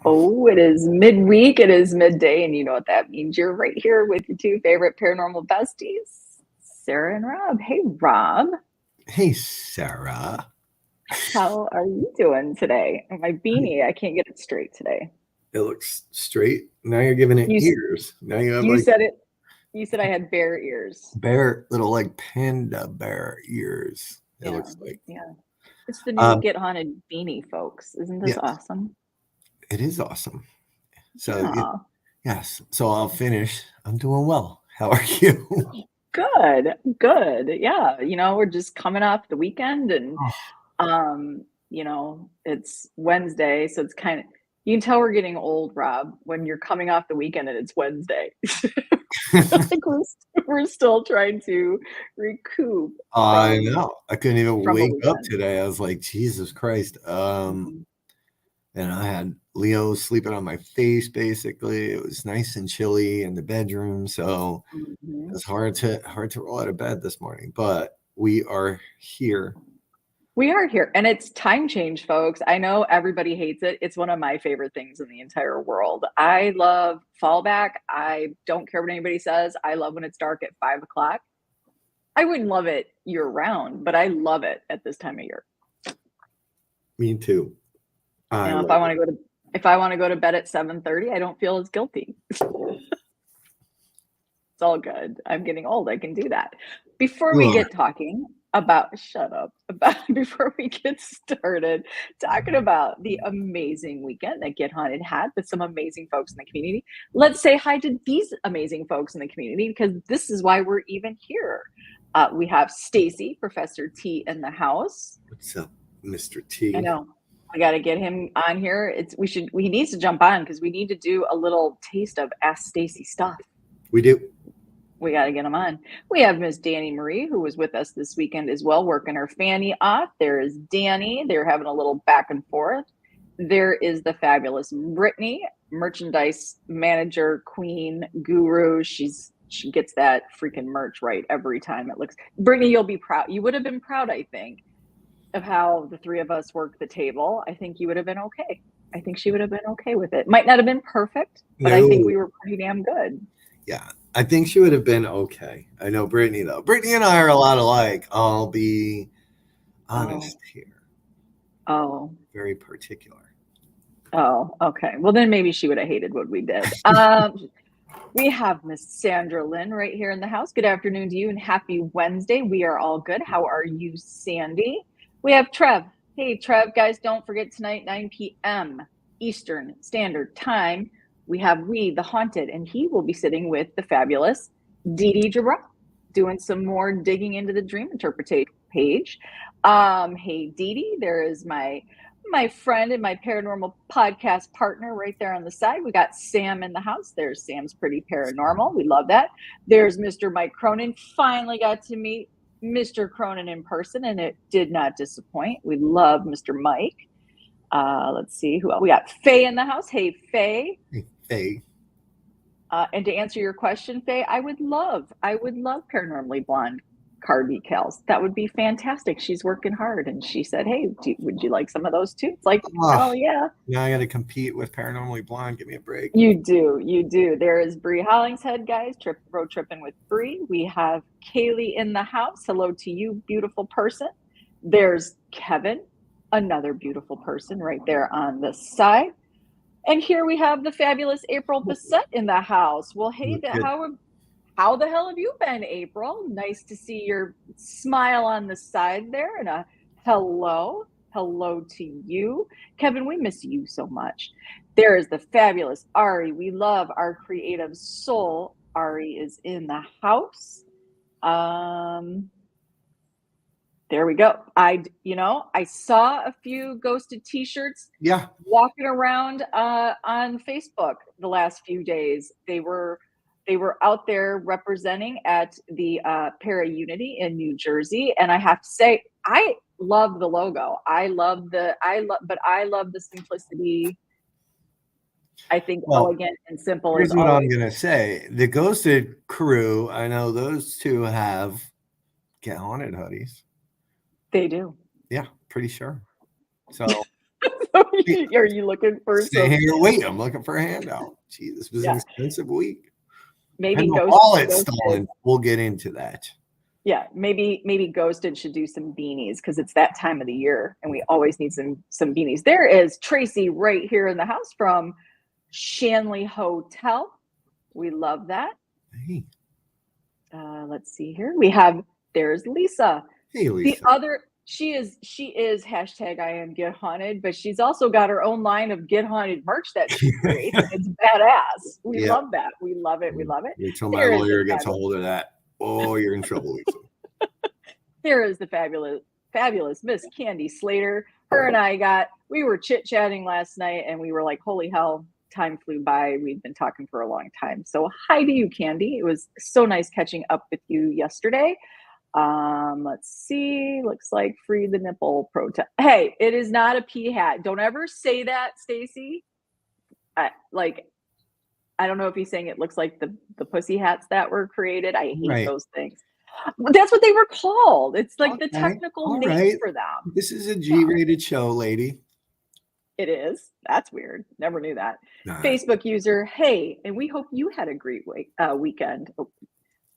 Oh, it is midweek, it is midday, and you know what that means. You're right here with your two favorite paranormal besties, Sarah and Rob. Hey, Rob, Hey, Sarah. how are you doing today? My beanie, I can't get it straight today. It looks straight. Now you're giving it You ears. Now you have you like said it. You said I had bare ears. little like panda bear ears. It Yeah, looks like. yeah. It's the new Um, Get Haunted beanie, folks. Isn't this yes, awesome? it is awesome. So Yeah. yes. So I'll finish. I'm doing well. How are you? Good, good. Yeah, we're just coming off the weekend and Oh, it's Wednesday, so it's kind of you can tell we're getting old, Rob, when you're coming off the weekend and it's Wednesday. Like we're still trying to recoup I from know. I couldn't even a wake up weekend. today. I was like, Jesus Christ. Mhm, And I had Leo sleeping on my face basically. It was nice and chilly in the bedroom, so it mhm. was hard to roll out of bed this morning. But we are here. We are here, and it's time change, folks. I know everybody hates it. It's one of my favorite things in the entire world. I love fallback. I don't care what anybody says. I love when it's dark at 5 o'clock. I wouldn't love it year round, but I love it at this time of year. Me too. You I know, love it. if I want to go to bed at 7:30, I don't feel as guilty. It's all good. I'm getting old. I can do that. Before we Ugh. get talking about shut up about before we get started talking about the amazing weekend that Get Haunted had with some amazing folks in the community, let's say hi to these amazing folks in the community because this is why we're even here. We have Stacy, Professor T, in the house. What's up, Mr. I T? know. We got to get him on here. He needs to jump on because we need to do a little taste of Ask Stacy stuff. We do. We got to get him on. We have Miss Danny Marie, who was with us this weekend as well, working her fanny off. There is Danny. They're having a little back and forth. There is the fabulous Brittany, merchandise manager, queen, guru. She gets that freaking merch right every time. It looks Brittany, you'll be proud. You would have been proud, I think, of how the three of us worked the table. I think you would have been okay. I think she would have been okay with it. Might not have been perfect, but I think No. we were pretty damn good. Yeah. I think she would have been okay. I know Brittany though. Brittany and I are a lot alike. I'll be Oh, honest here. oh, Very particular. oh, okay. Well, then maybe she would have hated what we did. We have Miss Sandra Lynn right here in the house. Good afternoon to you and happy Wednesday. We are all good. How are you, Sandy? We have Trev. Hey, Trev, guys, don't forget tonight, 9 p.m. Eastern Standard Time. We have We the Haunted, and he will be sitting with the fabulous Dee Dee Jabra, doing some more digging into the dream interpretation page. Hey, Dee Dee, there is my friend and my paranormal podcast partner right there on the side. We got Sam in the house. There's Sam's Pretty Paranormal. We love that. There's Mr. Mike Cronin. Finally got to meet Mr. Cronin in person, and it did not disappoint. We love Mr. Mike. Let's see who else. We got Faye in the house. Hey, Faye. Hey. And to answer your question, Faye, I would love Paranormally Blonde card decals. That would be fantastic. She's working hard, and she said, "Hey, would you like some of those too?" It's like, Oh, hell yeah, now I got to compete with Paranormally Blonde. Give me a break. you do, you do. There is Bree Hollingshead, guys. Road tripping with Bree. We have Kaylee in the house. Hello to you, beautiful person. There's Kevin, another beautiful person, right there on the side. And here we have the fabulous April Bissett in the house. Well, hey, Look at how the hell have you been, April? Nice to see your smile on the side there and a hello. Hello to you. Kevin, we miss you so much. There is the fabulous Ari. We love our creative soul. Ari is in the house. Um, there we go. I saw a few ghosted t-shirts yeah. walking around on Facebook the last few days. They were out there representing at the Para Unity in New Jersey, and I have to say, I love the logo. But I love the simplicity. I think Well, elegant and simple is here's what I'm always gonna say. The Ghosted crew, I know those two have Get Haunted hoodies. they do. Yeah, pretty sure. So So Are you looking for Stay some? here, wait. I'm looking for a handout. Gee, this was an expensive week. Maybe And the Ghosted. wallet's stolen. We'll get into that. Yeah, maybe Ghosted should do some beanies because it's that time of the year, and we always need some beanies. There is Tracy right here in the house from Shanley Hotel. We love that. Hey. Let's see here. There's Lisa. Hey, Lisa. The other, she is hashtag I am Get Haunted, but she's also got her own line of Get Haunted merch that she creates. It's badass. We love that. We love it. We love it. Wait till my lawyer gets a hold of that. Oh, you're in trouble, Lisa. Here is the fabulous Miss Candy Slater. Her and I we were chit-chatting last night, and we were like, holy hell, time flew by. We've been talking for a long time. So hi to you, Candy. It was so nice catching up with you yesterday. Let's see. Looks like free the nipple protest. Hey, it is not a pea hat. Don't ever say that, Stacy. I don't know if he's saying it looks like the pussy hats that were created. I hate those things. That's what they were called. It's like the technical name for them. This is a G-rated show, lady. It is. That's weird. Never knew that. Facebook user, hey, and we hope you had a great weekend.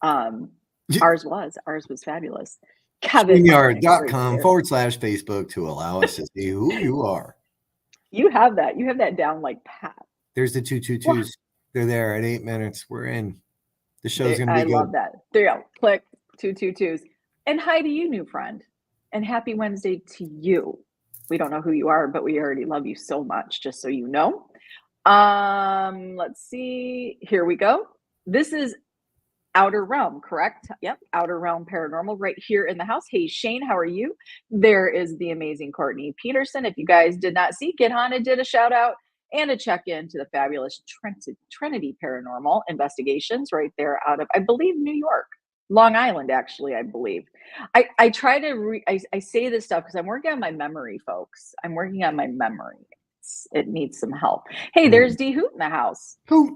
Ours was fabulous. Kevin. StreamYard.com/Facebook to allow us to see who you are. You have that down like pat. There's the 222s. They're there at 8 minutes. We're in. The show's going to be good. I love that. There you go. Click 222s. And hi to you, new friend. And happy Wednesday to you. We don't know who you are, but we already love you so much, just so you know. Let's see. Here we go. This is Outer Realm, correct? Yep. Outer Realm Paranormal right here in the house. Hey, Shane, how are you? There is the amazing Courtney Peterson. If you guys did not see, Get Haunted did a shout out and a check-in to the fabulous Trinity Paranormal Investigations right there out of, I believe, New York. Long Island, actually, I believe. I try to, I say this stuff because I'm working on my memory, folks. I'm working on my memory. It needs some help. Hey, there's D Hoot in the house. Hoot.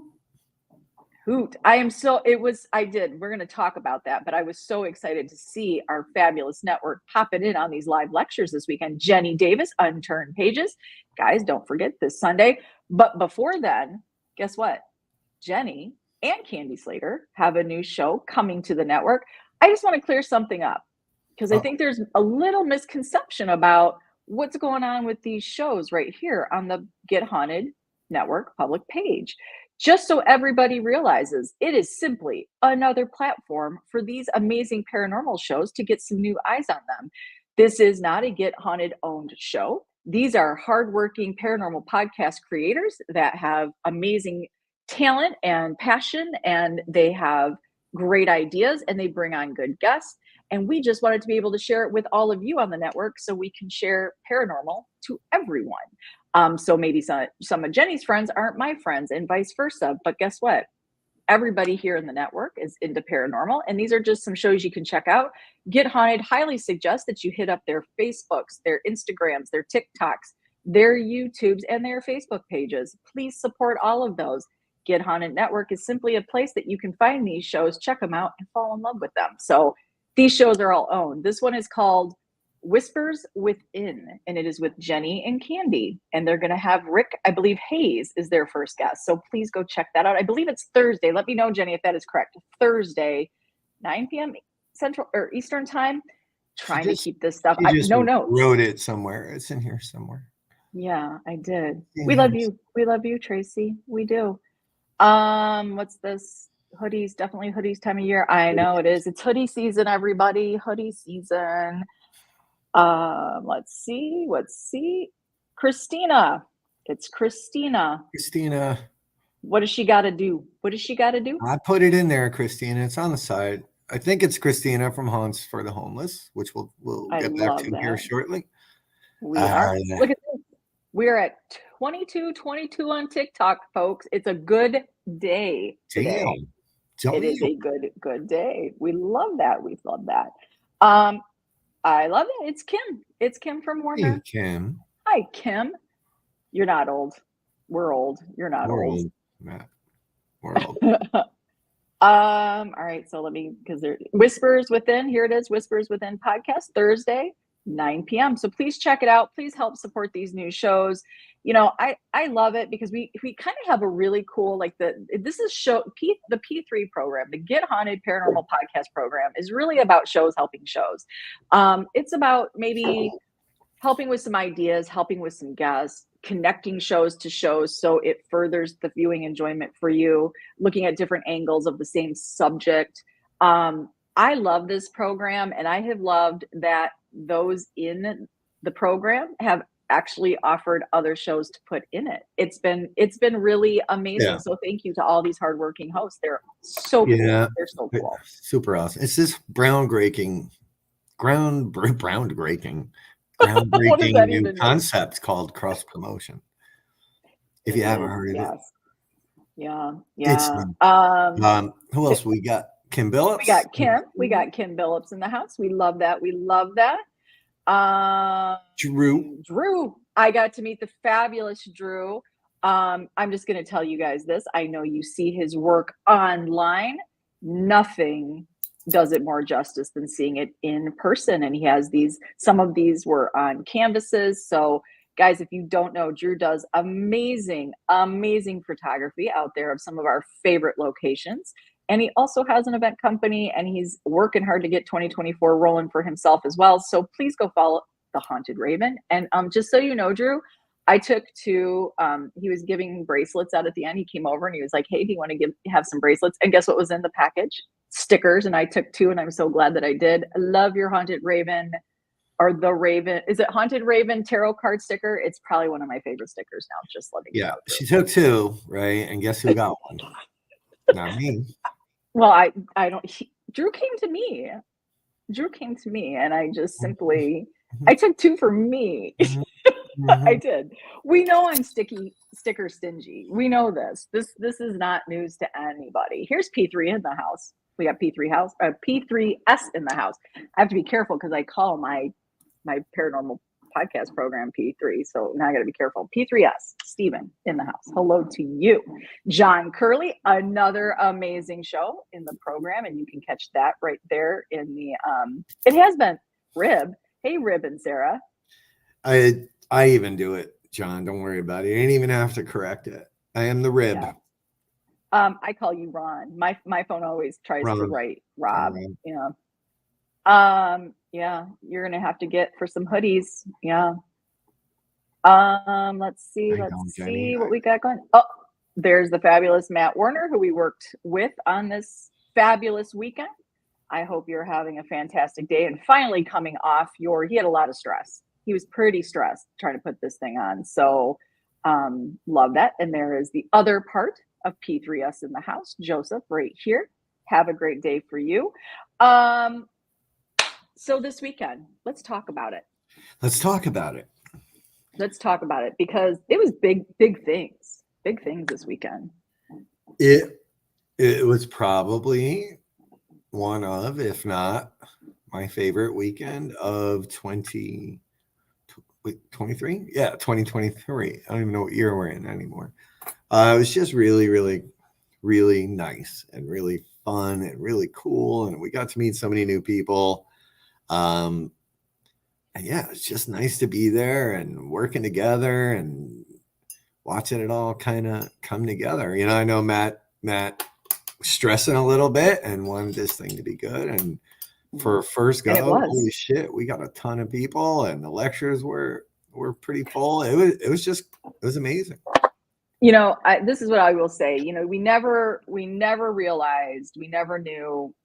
We're going to talk about that, but I was so excited to see our fabulous network popping in on these live lectures this weekend. Jenny Davis, Unturned Pages. Guys, don't forget this Sunday. But before then, guess what? Jenny and Candy Slater have a new show coming to the network. I just want to clear something up because I think there's a little misconception about what's going on with these shows right here on the Get Haunted Network public page. Just so everybody realizes, it is simply another platform for these amazing paranormal shows to get some new eyes on them. This is not a Get Haunted owned show. These are hardworking paranormal podcast creators that have amazing talent and passion, and they have great ideas, and they bring on good guests. And we just wanted to be able to share it with all of you on the network so we can share paranormal to everyone. So maybe some of Jenny's friends aren't my friends and vice versa. But guess what? Everybody here in the network is into paranormal. And these are just some shows you can check out. Get Haunted highly suggests that you hit up their Facebooks, their Instagrams, their TikToks, their YouTubes, and their Facebook pages. Please support all of those. Get Haunted Network is simply a place that you can find these shows, check them out, and fall in love with them. So these shows are all owned. This one is called Whispers Within, and it is with Jenny and Candy. And they're going to have Rick, I believe Hayes is their first guest. So please go check that out. I believe it's Thursday. Let me know, Jenny, if that is correct. Thursday, 9 p.m. Central or Eastern time. Trying to keep this stuff. No notes. Wrote it somewhere. It's in here somewhere. Yeah, I did. We love you. We love you, Tracy. We do. What's this? Hoodies, definitely hoodies time of year. I know it is. It's hoodie season, everybody. Hoodie season. Let's see. Christina. It's Christina. What does she got to do? I put it in there, Christina. It's on the side. I think it's Christina from Haunts for the Homeless, which we'll get back to here shortly. We are. Look at this. We're at 22 on TikTok, folks. It's a good day today. It is a good day. We love that. I love it. It's Kim. It's Kim from Warner. Hey, Kim. Hi, Kim. You're not old. We're old. You're not old. We're old. All right. So because there Whispers Within. Here it is. Whispers Within podcast Thursday, 9 p.m. So please check it out. Please help support these new shows. I love it because we kind of have a really cool, like this is the P3 program, the Get Haunted Paranormal Podcast program, is really about shows helping shows. It's about maybe helping with some ideas, helping with some guests, connecting shows to shows so it furthers the viewing enjoyment for you, looking at different angles of the same subject. I love this program, and I have loved that those in the program have actually offered other shows to put in it. It's been really amazing. So thank you to all these hardworking hosts. They're so cool. They're so cool. Super awesome. It's this groundbreaking new concept called cross promotion. If you haven't heard of it. Yeah. Who else we got? Kim Billups. We got Kim Billups in the house. We love that. Drew. I got to meet the fabulous Drew. I'm just going to tell you guys this. I know you see his work online. Nothing does it more justice than seeing it in person. And he has some of these were on canvases. So guys, if you don't know, Drew does amazing photography out there of some of our favorite locations. And he also has an event company, and he's working hard to get 2024 rolling for himself as well. So please go follow The Haunted Raven. And just so you know, Drew, I took he was giving bracelets out at the end. He came over and he was like, hey, do you want to have some bracelets? And guess what was in the package? Stickers. And I took 2, and I'm so glad that I did. I love your Haunted Raven, or the Raven. Is it Haunted Raven tarot card sticker? It's probably one of my favorite stickers now. Just letting you know. She took 2, right? And guess who got one? Not me. Well, I don't. Drew came to me, and I just simply I took 2 for me. I did. We know I'm sticker stingy. We know this. This is not news to anybody. Here's P3 in the house. We got P3S in the house. I have to be careful because I call my paranormal podcast program P3. So now I got to be careful. P3S, Stephen in the house. Hello to you. John Curley, another amazing show in the program. And you can catch that right there in the, it has been Rib. Hey, Rib and Sarah. I even do it, John. Don't worry about it. You ain't even have to correct it. I am the Rib. Yeah. I call you Ron. My phone always tries to write Rob. Yeah. Yeah, you're gonna have to get for some hoodies. Yeah. Let's see what we got going. Oh, there's the fabulous Matt Warner, who we worked with on this fabulous weekend. I hope you're having a fantastic day and finally coming off he had a lot of stress. He was pretty stressed trying to put this thing on. So love that. And there is the other part of P3S in the house, Joseph, right here. Have a great day for you. So this weekend, let's talk about it. Let's talk about it because it was big things this weekend. It was probably one of, if not my favorite weekend of 2023. Yeah, 2023. I don't even know what year we're in anymore. It was just really, really, really nice and really fun and really cool. And we got to meet so many new people. And yeah, it's just nice to be there and working together and watching it all kind of come together. I know Matt was stressing a little bit and wanted this thing to be good. And for first go, holy shit, we got a ton of people, and the lectures were pretty full. It was amazing. This is what I will say. We never realized, we never knew.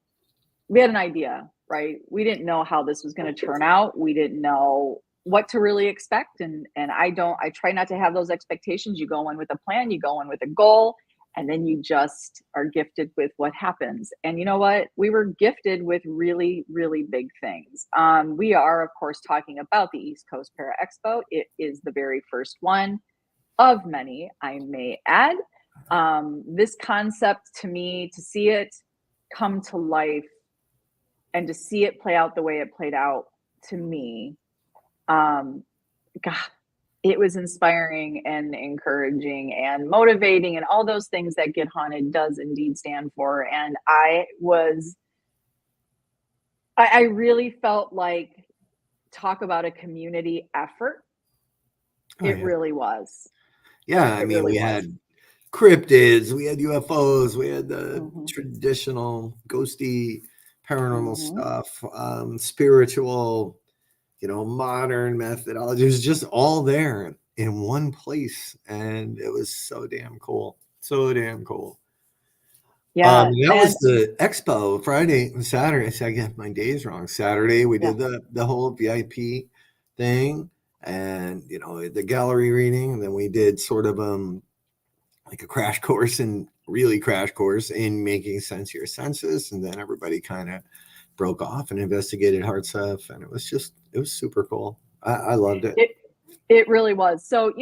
We had an idea, right? We didn't know how this was going to turn out. We didn't know what to really expect. And I try not to have those expectations. You go in with a plan, you go in with a goal, and then you just are gifted with what happens. And you know what? We were gifted with really, really big things. We are, of course, talking about the East Coast Para Expo. It is the very first one of many, I may add. This concept, to me, to see it come to life and to see it play out the way it played out, to me, God, it was inspiring and encouraging and motivating and all those things that Get Haunted does indeed stand for. And I really felt like talk about a community effort. Oh, It yeah. really was. Yeah, I It mean, really we was. had cryptids, we had UFOs, we had the Mhm. traditional ghosty paranormal Mhm. stuff, spiritual, modern methodology. It was just all there in one place, and it was so damn cool. So damn cool. Yeah, That was and the expo Friday and Saturday. So I get my days wrong. Saturday we yeah. did the whole VIP thing, and the gallery reading, and then we did sort of like a crash course in making sense of your senses, and then everybody kind of broke off and investigated hard stuff, and it was super cool. I loved it. It it really was. So,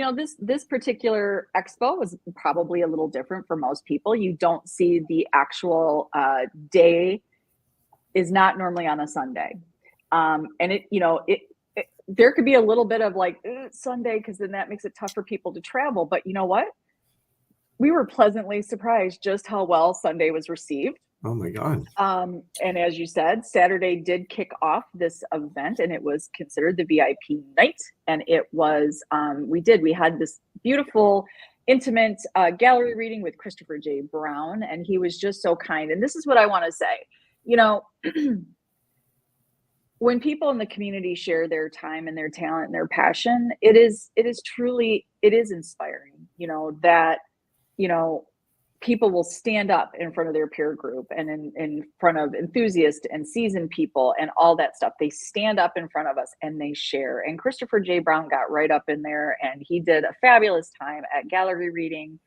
this particular expo was probably a little different for most people. You don't see the actual day is not normally on a Sunday. And there could be a little bit of like Sunday because then that makes it tough for people to travel. But you know what? We were pleasantly surprised just how well Sunday was received. Oh my god. And as you said, Saturday did kick off this event, and it was considered the VIP night. And it was, we had this beautiful, intimate gallery reading with Christopher J. Brown, and he was just so kind. And this is what I want to say. You know, when people in the community share their time and their talent and their passion, it is inspiring, that, you know, people will stand up in front of their peer group and in front of enthusiasts and seasoned people and all that stuff. They stand up in front of us and they share. And Christopher J. Brown got right up in there and he did a fabulous time at gallery reading,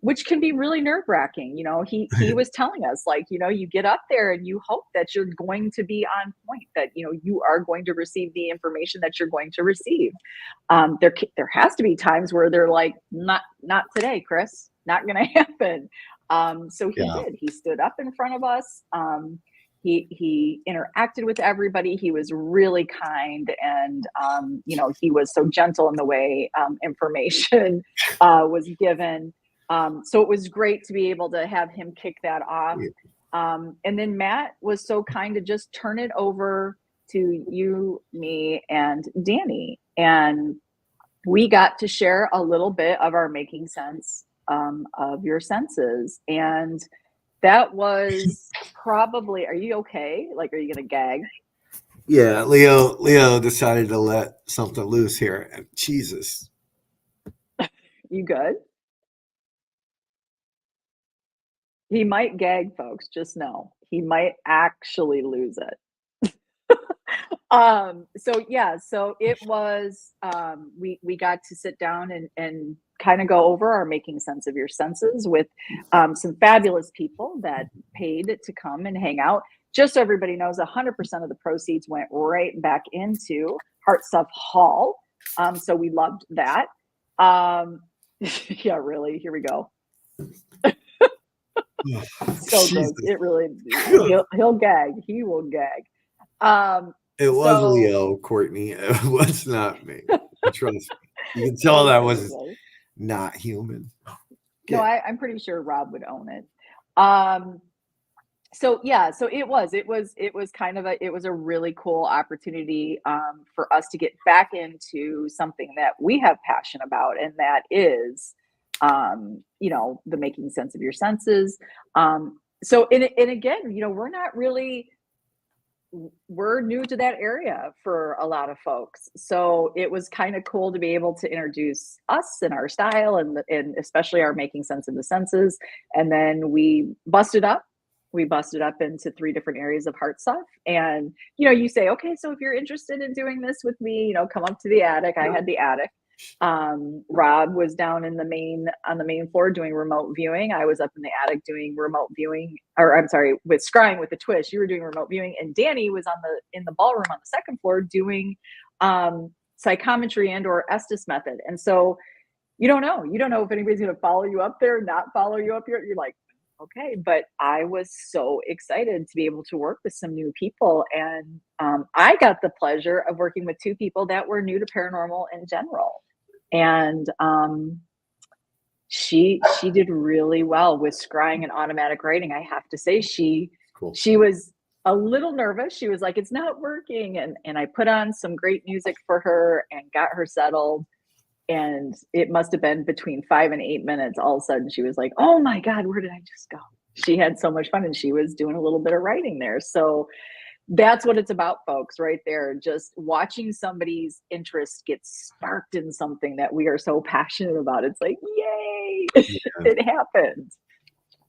which can be really nerve wracking. He was telling us, like, you get up there and you hope that you're going to be on point, that, you are going to receive the information that you're going to receive. There has to be times where they're like, not today, Chris, not going to happen. So he Yeah. did. He stood up in front of us. He interacted with everybody. He was really kind, and he was so gentle in the way information was given. So it was great to be able to have him kick that off. And then Matt was so kind to just turn it over to you, me, and Danny. And we got to share a little bit of our making sense of your senses. And that was probably, are you okay? Like, are you going to gag? Yeah, Leo decided to let something loose here. And Jesus. You good? He might gag, folks. Just know he might actually lose it. So yeah, so it was, we got to sit down and kind of go over our making sense of your senses with some fabulous people that paid to come and hang out. Just so everybody knows, 100% of the proceeds went right back into Heart Stuff Hall. So we loved that. Yeah, really. Here we go. So gross. Jesus. It really, he'll gag. He will gag. It was So Leo, Courtney. It was not me. Trust me. You can tell that okay, was okay. not human. No, Okay. I'm pretty sure Rob would own it. Um, so yeah, so it was kind of it was a really cool opportunity for us to get back into something that we have passion about, and that is, the making sense of your senses. And again, we're not really we're new to that area for a lot of folks. So it was kind of cool to be able to introduce us and our style and especially our making sense of the senses. And then we busted up into 3 different areas of heart stuff. And, you say, okay, so if you're interested in doing this with me, come up to the attic. I had the attic. Rob was down on the main floor doing remote viewing. I was up in the attic doing remote viewing, or I'm sorry, with scrying with the twist. You were doing remote viewing, and Danny was in the ballroom on the second floor doing psychometry and or Estes method. And so you don't know if anybody's going to follow you up there, not follow you up here. You're like, okay. But I was so excited to be able to work with some new people, and I got the pleasure of working with 2 people that were new to paranormal in general. And she did really well with scrying and automatic writing. I have to say, Cool. she was a little nervous. She was like, it's not working. And I put on some great music for her and got her settled. And it must have been between 5 and 8 minutes. All of a sudden, she was like, oh my God, where did I just go? She had so much fun and she was doing a little bit of writing there. So that's what it's about, folks, right there. Just watching somebody's interest get sparked in something that we are so passionate about. It's like, yay, Yeah. it happened.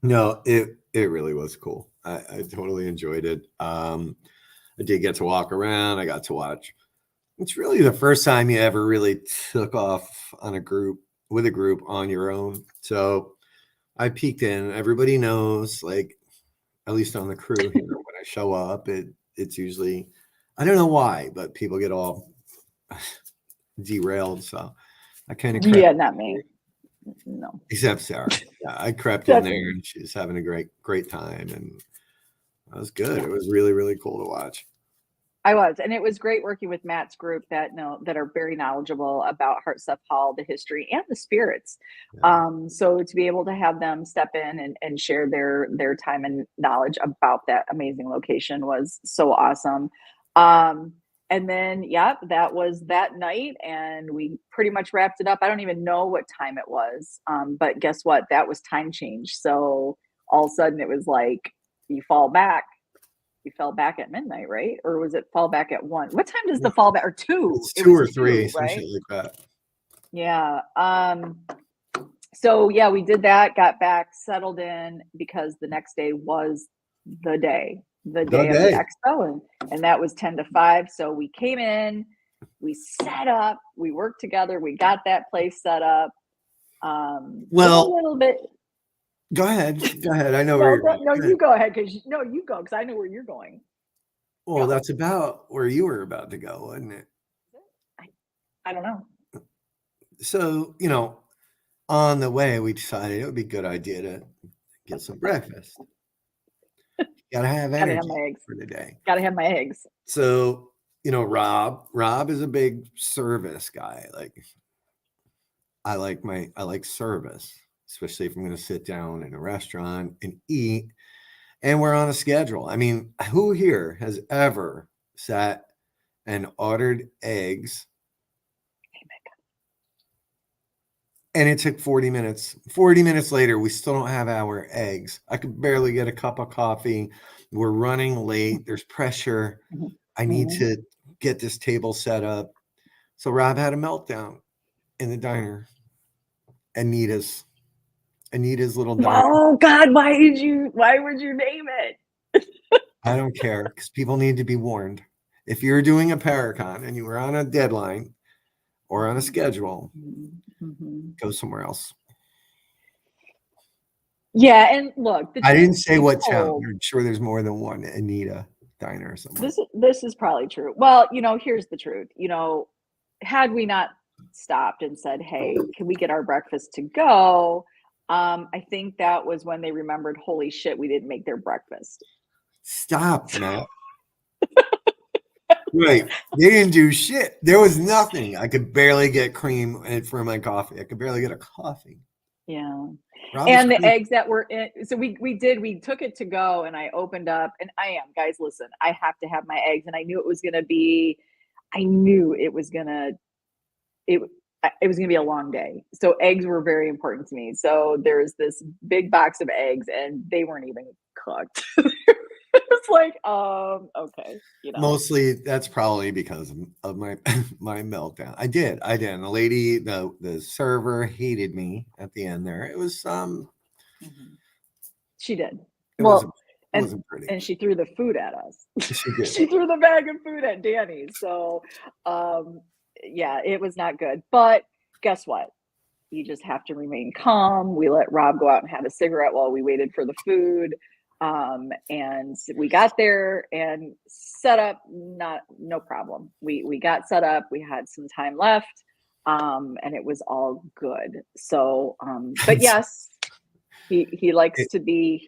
No, it really was cool. I totally enjoyed it. I did get to walk around. I got to watch. It's really the first time you ever really took off on a group with a group on your own. So I peeked in. Everybody knows, like, at least on the crew here, when I show up, it's usually, I don't know why, but people get all derailed. So I kind of crept, Yeah, not me. No. except Sarah. Yeah, I crept in Except there me. and she's having a great time, and that was good. It was really, really cool to watch. I was, and it was great working with Matt's group that are very knowledgeable about Heart Stuff Hall, the history and the spirits. Yeah. So to be able to have them step in and share their time and knowledge about that amazing location was so awesome. And then, yep, that was that night, and we pretty much wrapped it up. I don't even know what time it was, but guess what? That was time change. So all of a sudden, it was like you fall back. You fell back at midnight, right? Or was it fall back at 1? What time does the fall back? Or 2? It's It two was or three, 2, some right? shit like that. Yeah. So yeah, we did that, got back, settled in because the next day was the day, the The day of the day. expo, and that was 10 to 5. So we came in, we set up, we worked together, we got that place set up. Took a Well, little bit. go ahead. Go ahead. I know where No, you're going. no, Go ahead. you go ahead you go because I know where you're going. Well, Go. that's about where you were about to go, wasn't it? I don't know. So, on the way, we decided it would be a good idea to get some breakfast. Gotta have Gotta have energy my eggs. for the day. Gotta have my eggs. So, Rob is a big service guy. Like, I like service, especially if I'm going to sit down in a restaurant and eat. And we're on a schedule. I mean, who here has ever sat and ordered eggs and it took 40 minutes? 40 minutes later, we still don't have our eggs. I could barely get a cup of coffee. We're running late. There's pressure. I need Mhm. to get this table set up. So Rob had a meltdown in the diner. Anita's little diner. Oh God, why would you name it? I don't care, because people need to be warned. If you're doing a Paracon and you are on a deadline or on a schedule, Mm-hmm. go somewhere else. Yeah, and look, the I didn't truth say be what town. told, I'm sure there's more than one Anita diner somewhere. this is probably true. Well, here's the truth. Had we not stopped and said, "Hey, can we get our breakfast to go?" I think that was when they remembered, holy shit, we didn't make their breakfast. Stop, Matt. Right. They didn't do shit. There was nothing. I could barely get cream for my coffee. I could barely get a coffee. Yeah. Rob was And the crazy. eggs that were in, so we took it to go, and I opened up, and guys, listen, I have to have my eggs. And I knew it was gonna be, I knew it was gonna it it was gonna be a long day. So eggs were very important to me. So there's this big box of eggs, and they weren't even cooked. It's like, okay, Mostly that's probably because of my my meltdown. I did. And the lady, the server hated me at the end there. It was She did. it Well, and wasn't pretty. and she threw the food at us. She did. She threw the bag of food at Danny. So, yeah, it was not good. But guess what? You just have to remain calm. We let Rob go out and have a cigarette while we waited for the food. And we got there and set up, no problem. We got set up, we had some time left, and it was all good. So, but yes, he likes to be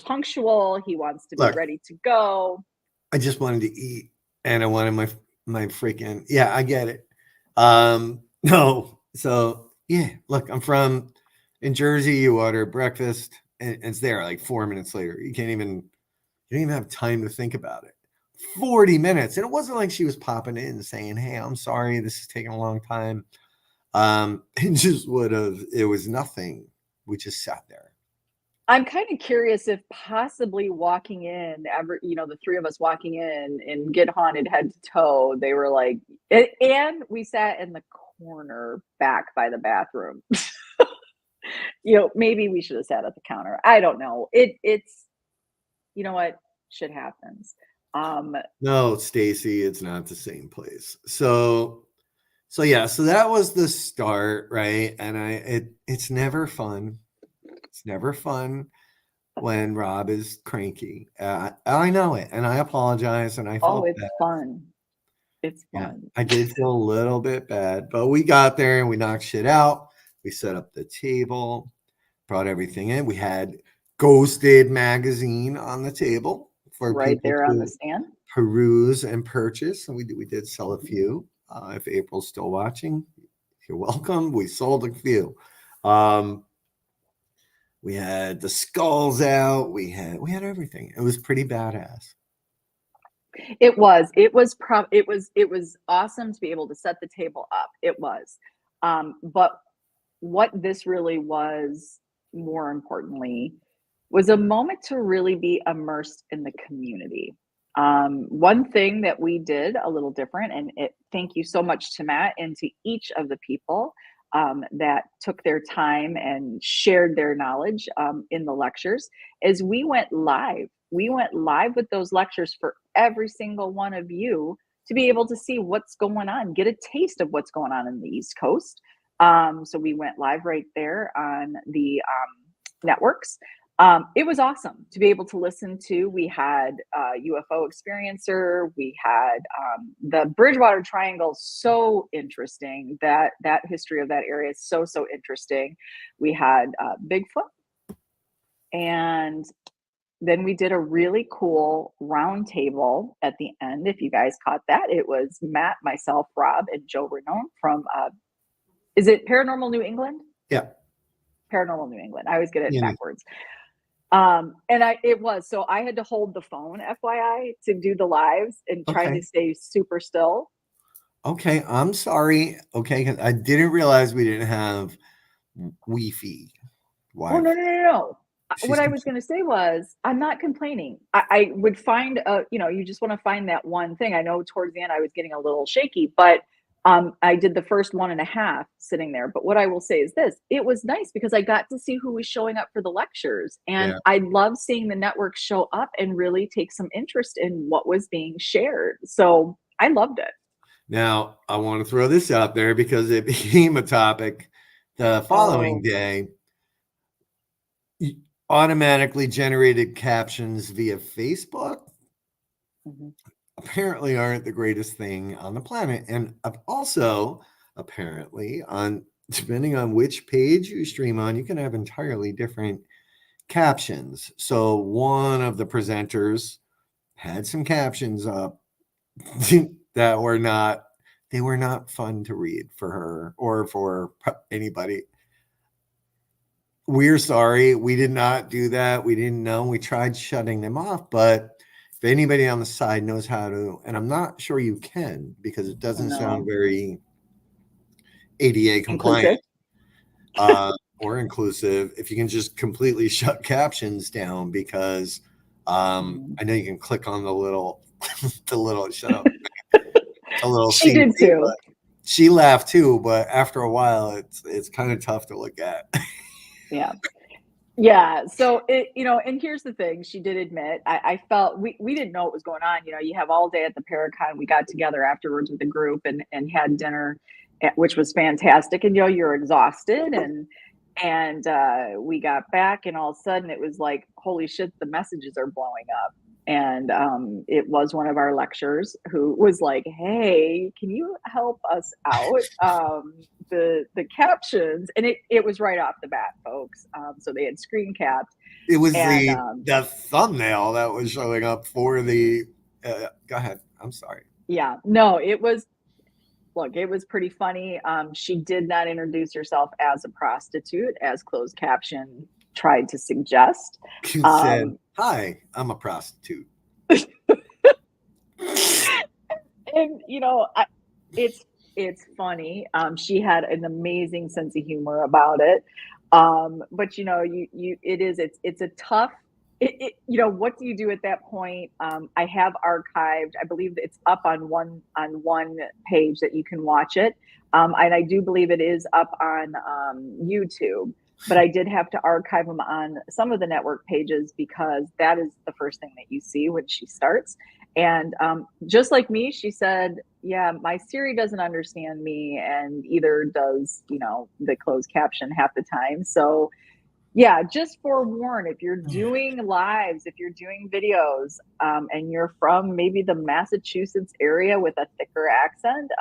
punctual. He wants to be Look, ready to go. I just wanted to eat, and I wanted my freaking, yeah, I get it. No, so yeah, look, I'm from in Jersey. You order breakfast, and it's there like 4 minutes later. You can't even You didn't even have time to think about it. 40 minutes. And it wasn't like she was popping in saying, hey, I'm sorry, this is taking a long time. It just would have, it was nothing. We just sat there. I'm kind of curious if possibly walking in, the three of us walking in and get haunted head to toe, they were like, and we sat in the corner back by the bathroom. Maybe we should have sat at the counter. I don't know. It's, you know what? Shit happens. Um, No, Stacy, it's not the same place. So yeah, so that was the start, right? And it's never fun. It's never fun when Rob is cranky. I know it, and I apologize, and I oh, felt it's bad. fun. It's Yeah, fun. I did feel a little bit bad, but we got there and we knocked shit out. We set up the table, brought everything in. We had Ghosted magazine on the table for Right people there on the to stand. peruse and purchase, and we did sell a few. If April's still watching, you're welcome. We sold a few. Um, we had the skulls out. We had everything. It was pretty badass. It was awesome to be able to set the table up. It was. But what this really was, more importantly, was a moment to really be immersed in the community. One thing that we did a little different, and thank you so much to Matt and to each of the people that took their time and shared their knowledge in the lectures, is we went live. We went live with those lectures for every single one of you to be able to see what's going on, get a taste of what's going on in the East Coast. So we went live right there on the networks. It was awesome to be able to listen to. We had UFO Experiencer. We had the Bridgewater Triangle. So interesting. That history of that area is so interesting. We had Bigfoot, and then we did a really cool round table at the end. If you guys caught that, it was Matt, myself, Rob, and Joe Renone from. Is it Paranormal New England? Yeah. Paranormal New England. I always get it Yeah. backwards. So I had to hold the phone, FYI, to do the lives and trying Okay. to stay super still. Okay. I'm sorry. Okay. 'Cause I didn't realize we didn't have Wi-Fi. Oh, no, Wi-Fi. no, no, no. What She's I was going to say was, I'm not complaining. I would find, you just want to find that one thing. I know towards the end I was getting a little shaky, but I did the first 1.5 sitting there. But what I will say is this, it was nice because I got to see who was showing up for the lectures. And yeah. I love seeing the network show up and really take some interest in what was being shared. So I loved it. Now I want to throw this out there because it became a topic the following Oh, day. Automatically generated captions via Facebook mhm. apparently aren't the greatest thing on the planet. And also, apparently, depending on which page you stream on, you can have entirely different captions. So one of the presenters had some captions up that were not fun to read for her or for anybody. We're sorry. We did not do that. We didn't know. We tried shutting them off, but if anybody on the side knows how to, and I'm not sure you can because it Oh, doesn't sound no. very ADA compliant Inclusive. or inclusive, if you can just completely shut captions down because Mhm. I know you can click on the little the little shut up a little She CD, did too. but she laughed too. But after a while, it's kind of tough to look at. Yeah. Yeah. So and here's the thing, she did admit, I felt we didn't know what was going on. You have all day at the Paracon. We got together afterwards with the group and had dinner, which was fantastic. And you're exhausted and we got back and all of a sudden it was like, holy shit, the messages are blowing up. And it was one of our lecturers who was like, hey, can you help us out? The captions, and it was right off the bat, folks. So they had screen capped, It was and the thumbnail that was showing up for the. Go ahead. I'm sorry. yeah, no, it was. Look, it was pretty funny. She did not introduce herself as a prostitute, as closed caption tried to suggest. You said Hi, I'm a prostitute. And it's funny. She had an amazing sense of humor about it. But it's a tough. What do you do at that point? I have archived. I believe it's up on one page that you can watch it, and I do believe it is up on YouTube. But I did have to archive them on some of the network pages because that is the first thing that you see when she starts. And just like me, she said, yeah, my Siri doesn't understand me, and either does, the closed caption half the time. So, yeah, just forewarn if you're doing lives, if you're doing videos, and you're from maybe the Massachusetts area with a thicker accent,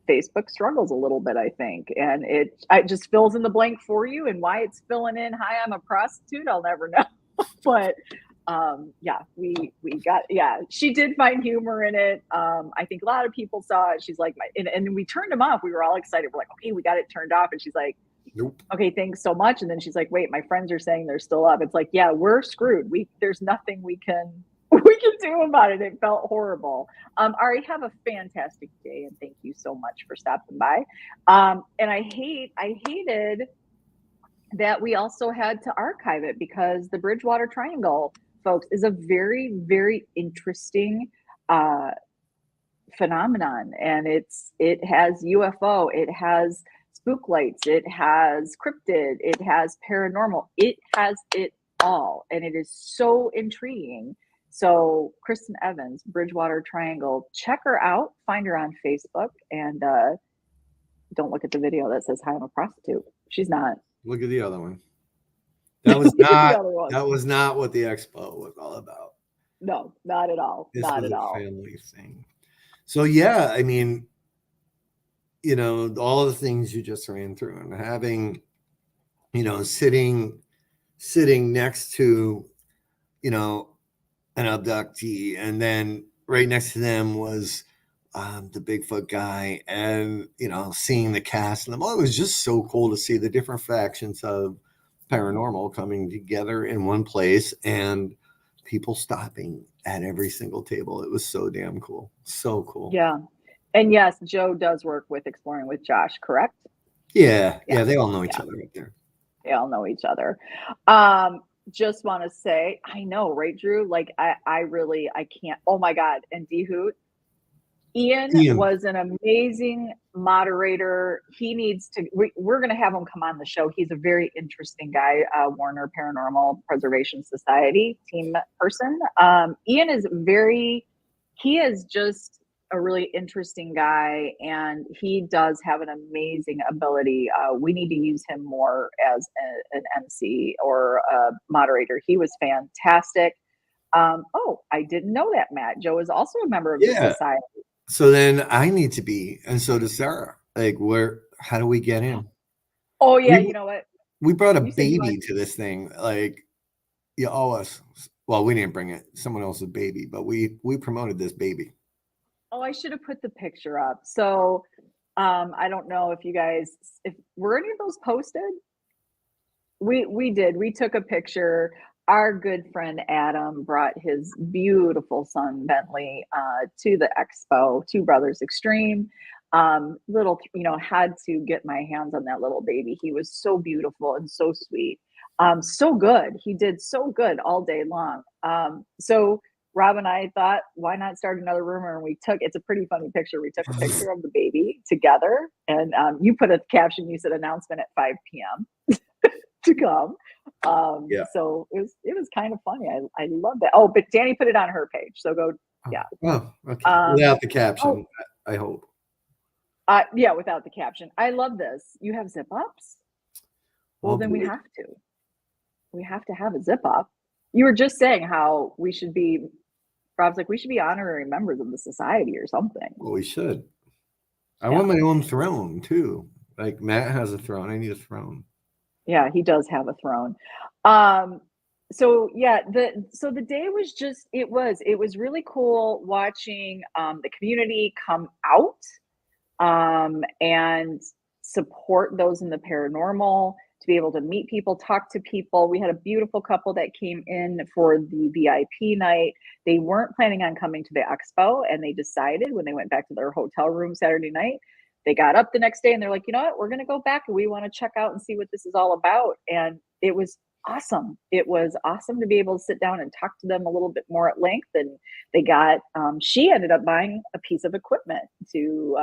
Facebook struggles a little bit, I think. And it just fills in the blank for you. And why it's filling in, hi, I'm a prostitute, I'll never know. But she did find humor in it. I think a lot of people saw it. She's like, and we turned them off. We were all excited. We're like, okay, we got it turned off. And she's like, Nope. okay, thanks so much. And then she's like, wait, my friends are saying they're still up. It's like, yeah, we're screwed. There's nothing we can do about it. It felt horrible. Ari, have a fantastic day, and thank you so much for stopping by. And I hated that we also had to archive it because the Bridgewater Triangle, folks, is a very, very interesting phenomenon. And it has UFO, it has spook lights, it has cryptid, it has paranormal, it has it all. And it is so intriguing. So Kristen Evans, Bridgewater Triangle, check her out, find her on Facebook, and don't look at the video that says, hi, I'm a prostitute. She's not. Look at the other one. That was not what the expo was all about. No, not at all. This not was at a all. family thing. So yeah, I mean, all the things you just ran through, and having, sitting next to, an abductee, and then right next to them was the Bigfoot guy, and seeing the cast and them. Oh, it was just so cool to see the different factions of paranormal coming together in one place, and people stopping at every single table. It was so damn cool. So cool. Yeah. And yes, Joe does work with Exploring with Josh, correct? Yeah, they all know each other right there. They all know each other. Just want to say, I know, right, Drew? Like, I can't. Oh my God. And D Hoot, Ian was an amazing moderator. He needs to, we're going to have him come on the show. He's a very interesting guy, Warner Paranormal Preservation Society team person. Ian he is just a really interesting guy, and he does have an amazing ability. We need to use him more as an MC or a moderator. He was fantastic. I didn't know that, Matt. Joe is also a member of the society. So then I need to be, and so does Sarah. Like, how do we get in? Oh yeah, you know what? We brought a baby to this thing. Like, you owe us. Well, we didn't bring it. Someone else's baby, but we promoted this baby. Oh, I should have put the picture up. So I don't know if were any of those posted? We did. We took a picture. Our good friend Adam brought his beautiful son Bentley to the expo, Two Brothers Extreme. Had to get my hands on that little baby. He was so beautiful and so sweet. So good. He did so good all day long. So Rob and I thought, why not start another rumor? And it's a pretty funny picture. We took a picture of the baby together, and you put a caption, you said announcement at 5 p.m. to come. So it was kind of funny. I love that. Oh, but Danny put it on her page. So go, yeah. Oh, okay. Without the caption, I hope. Yeah, without the caption. I love this. You have zip ups? Well, then we have to. We have to have a zip up. You were just saying how we should be, Rob's like, we should be honorary members of the society or something. Well, we should. I want my own throne too. Like Matt has a throne. I need a throne. Yeah, he does have a throne. So the day was just, it was really cool watching the community come out and support those in the paranormal, to be able to meet people, talk to people. We had a beautiful couple that came in for the VIP night. They weren't planning on coming to the expo, and they decided when they went back to their hotel room Saturday night, they got up the next day and they're like, you know what, we're going to go back and we want to check out and see what this is all about. And it was awesome. It was awesome to be able to sit down and talk to them a little bit more at length. And they got, she ended up buying a piece of equipment to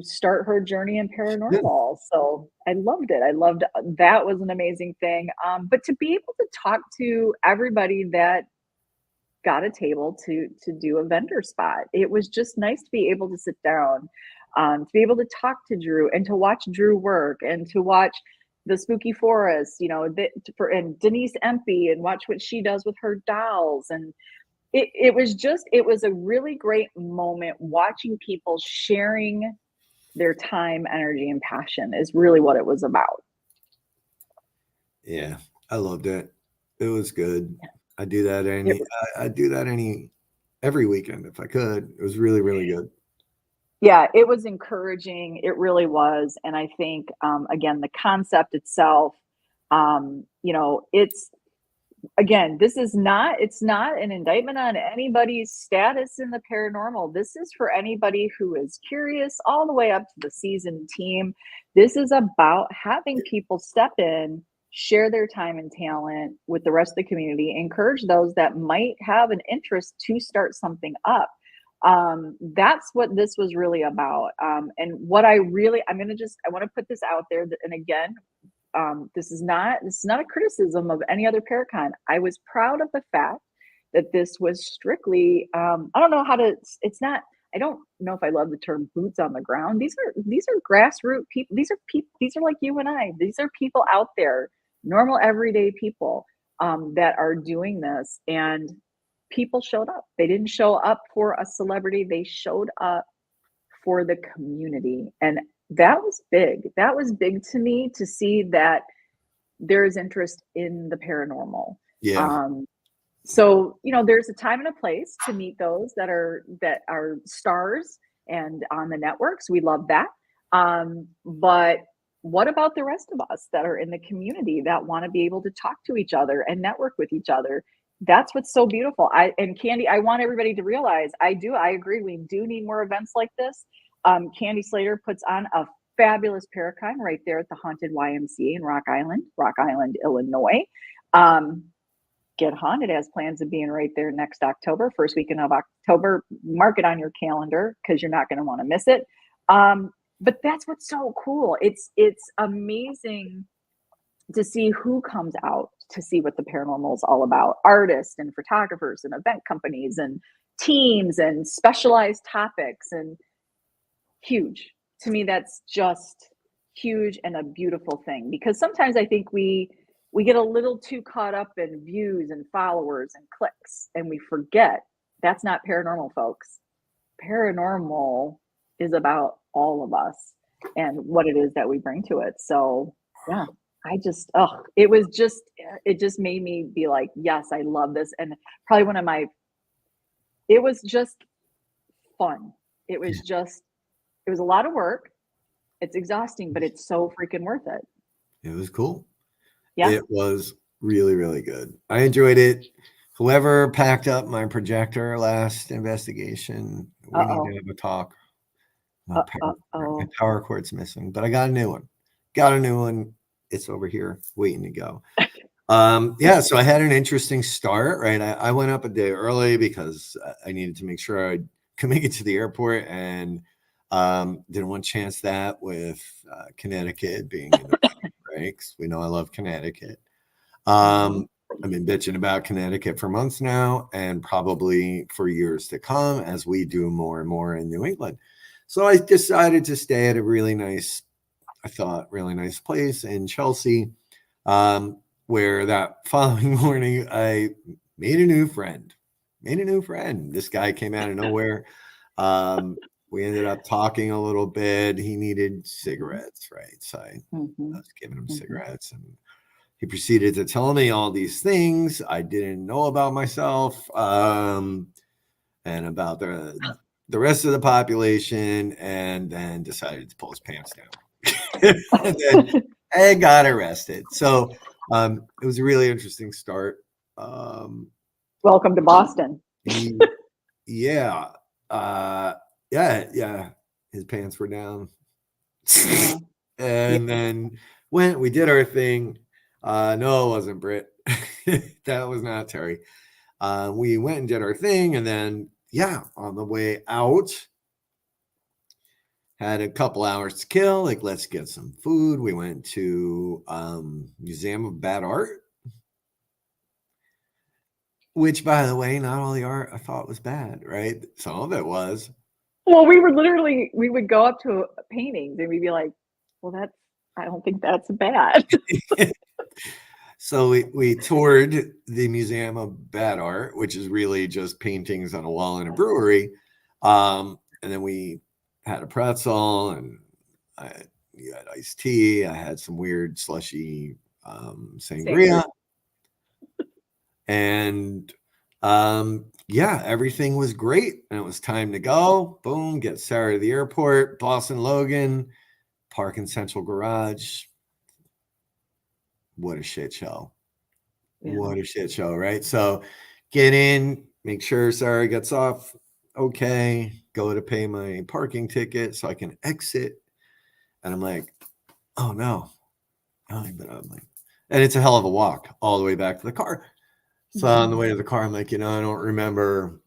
start her journey in paranormal. So I loved it. I loved that was an amazing thing. But to be able to talk to everybody that got a table to do a vendor spot, it was just nice to be able to sit down, to be able to talk to Drew and to watch Drew work and to watch the Spooky Forest, you know, and Denise Empey and watch what she does with her dolls. And it was a really great moment watching people sharing their time, energy, and passion is really what it was about. Yeah, I loved it. It was good. Yeah. I do that every weekend if I could. It was really, really good. Yeah, it was encouraging. It really was. And I think, again, the concept itself, you know, it's not an indictment on anybody's status in the paranormal. This is for anybody who is curious all the way up to the seasoned team. This is about having people step in, share their time and talent with the rest of the community, encourage those that might have an interest to start something up. That's what this was really about. And what I want to put this out there that, and again, this is not a criticism of any other Paracon. I was proud of the fact that this was strictly, I don't know if I love the term boots on the ground. These are grassroots people. These are like you and I. These are people out there, normal everyday people, that are doing this, and people showed up. They didn't show up for a celebrity. They showed up for the community. And that was big. That was big to me to see that there is interest in the paranormal. Yeah. So, you know, there's a time and a place to meet those that are stars and on the networks. We love that. But what about the rest of us that are in the community that want to be able to talk to each other and network with each other? That's what's so beautiful. Candy, I want everybody to realize, I agree. We do need more events like this. Candy Slater puts on a fabulous Paracon right there at the Haunted YMCA in Rock Island, Illinois. Get Haunted has plans of being right there next October, first weekend of October. Mark it on your calendar because you're not going to want to miss it. But that's what's so cool. It's amazing to see who comes out to see what the paranormal is all about. Artists and photographers and event companies and teams and specialized topics, and huge. To me, that's just huge and a beautiful thing, because sometimes I think we get a little too caught up in views and followers and clicks, and we forget that's not paranormal, folks. Paranormal is about all of us and what it is that we bring to it. So yeah, it just made me be like, yes, I love this. And probably it was just fun. It was a lot of work. It's exhausting, but it's so freaking worth it. It was cool. Yeah. It was really, really good. I enjoyed it. Whoever packed up my projector last investigation, we need to have a talk. My power cord's missing, but I got a new one. It's over here waiting to go. Yeah, so I had an interesting start, right? I went up a day early because I needed to make sure I could make it to the airport, and didn't want to chance that with Connecticut being in the breaks. We know I love Connecticut. I've been bitching about Connecticut for months now, and probably for years to come as we do more and more in New England. So I decided to stay at a really nice place in Chelsea, where that following morning I made a new friend. This guy came out of nowhere. We ended up talking a little bit. He needed cigarettes, right? So I was giving him cigarettes, and he proceeded to tell me all these things I didn't know about myself, and about the rest of the population, and then decided to pull his pants down. I got arrested. So it was a really interesting start. Welcome to Boston. He, yeah, yeah. His pants were down, Yeah. and then we did our thing. No, it wasn't Brit. That was not Terry. We went and did our thing, and then on the way out, had a couple hours to kill. Like, let's get some food. We went to Museum of Bad Art, which, by the way, not all the art I thought was bad, right? Some of it was. Well, we would go up to paintings and we'd be like, well, I don't think that's bad. So we toured the Museum of Bad Art, which is really just paintings on a wall in a brewery. And then we had a pretzel, and you had iced tea. I had some weird slushy sangria. And everything was great. And it was time to go. Boom, get Sarah to the airport, Boston Logan, park in Central Garage. What a shit show. Yeah. What a shit show, right? So get in, make sure Sarah gets off okay, go to pay my parking ticket so I can exit. And I'm like, oh no. I'm like, and it's a hell of a walk all the way back to the car. So on the way to the car, I'm like, I don't remember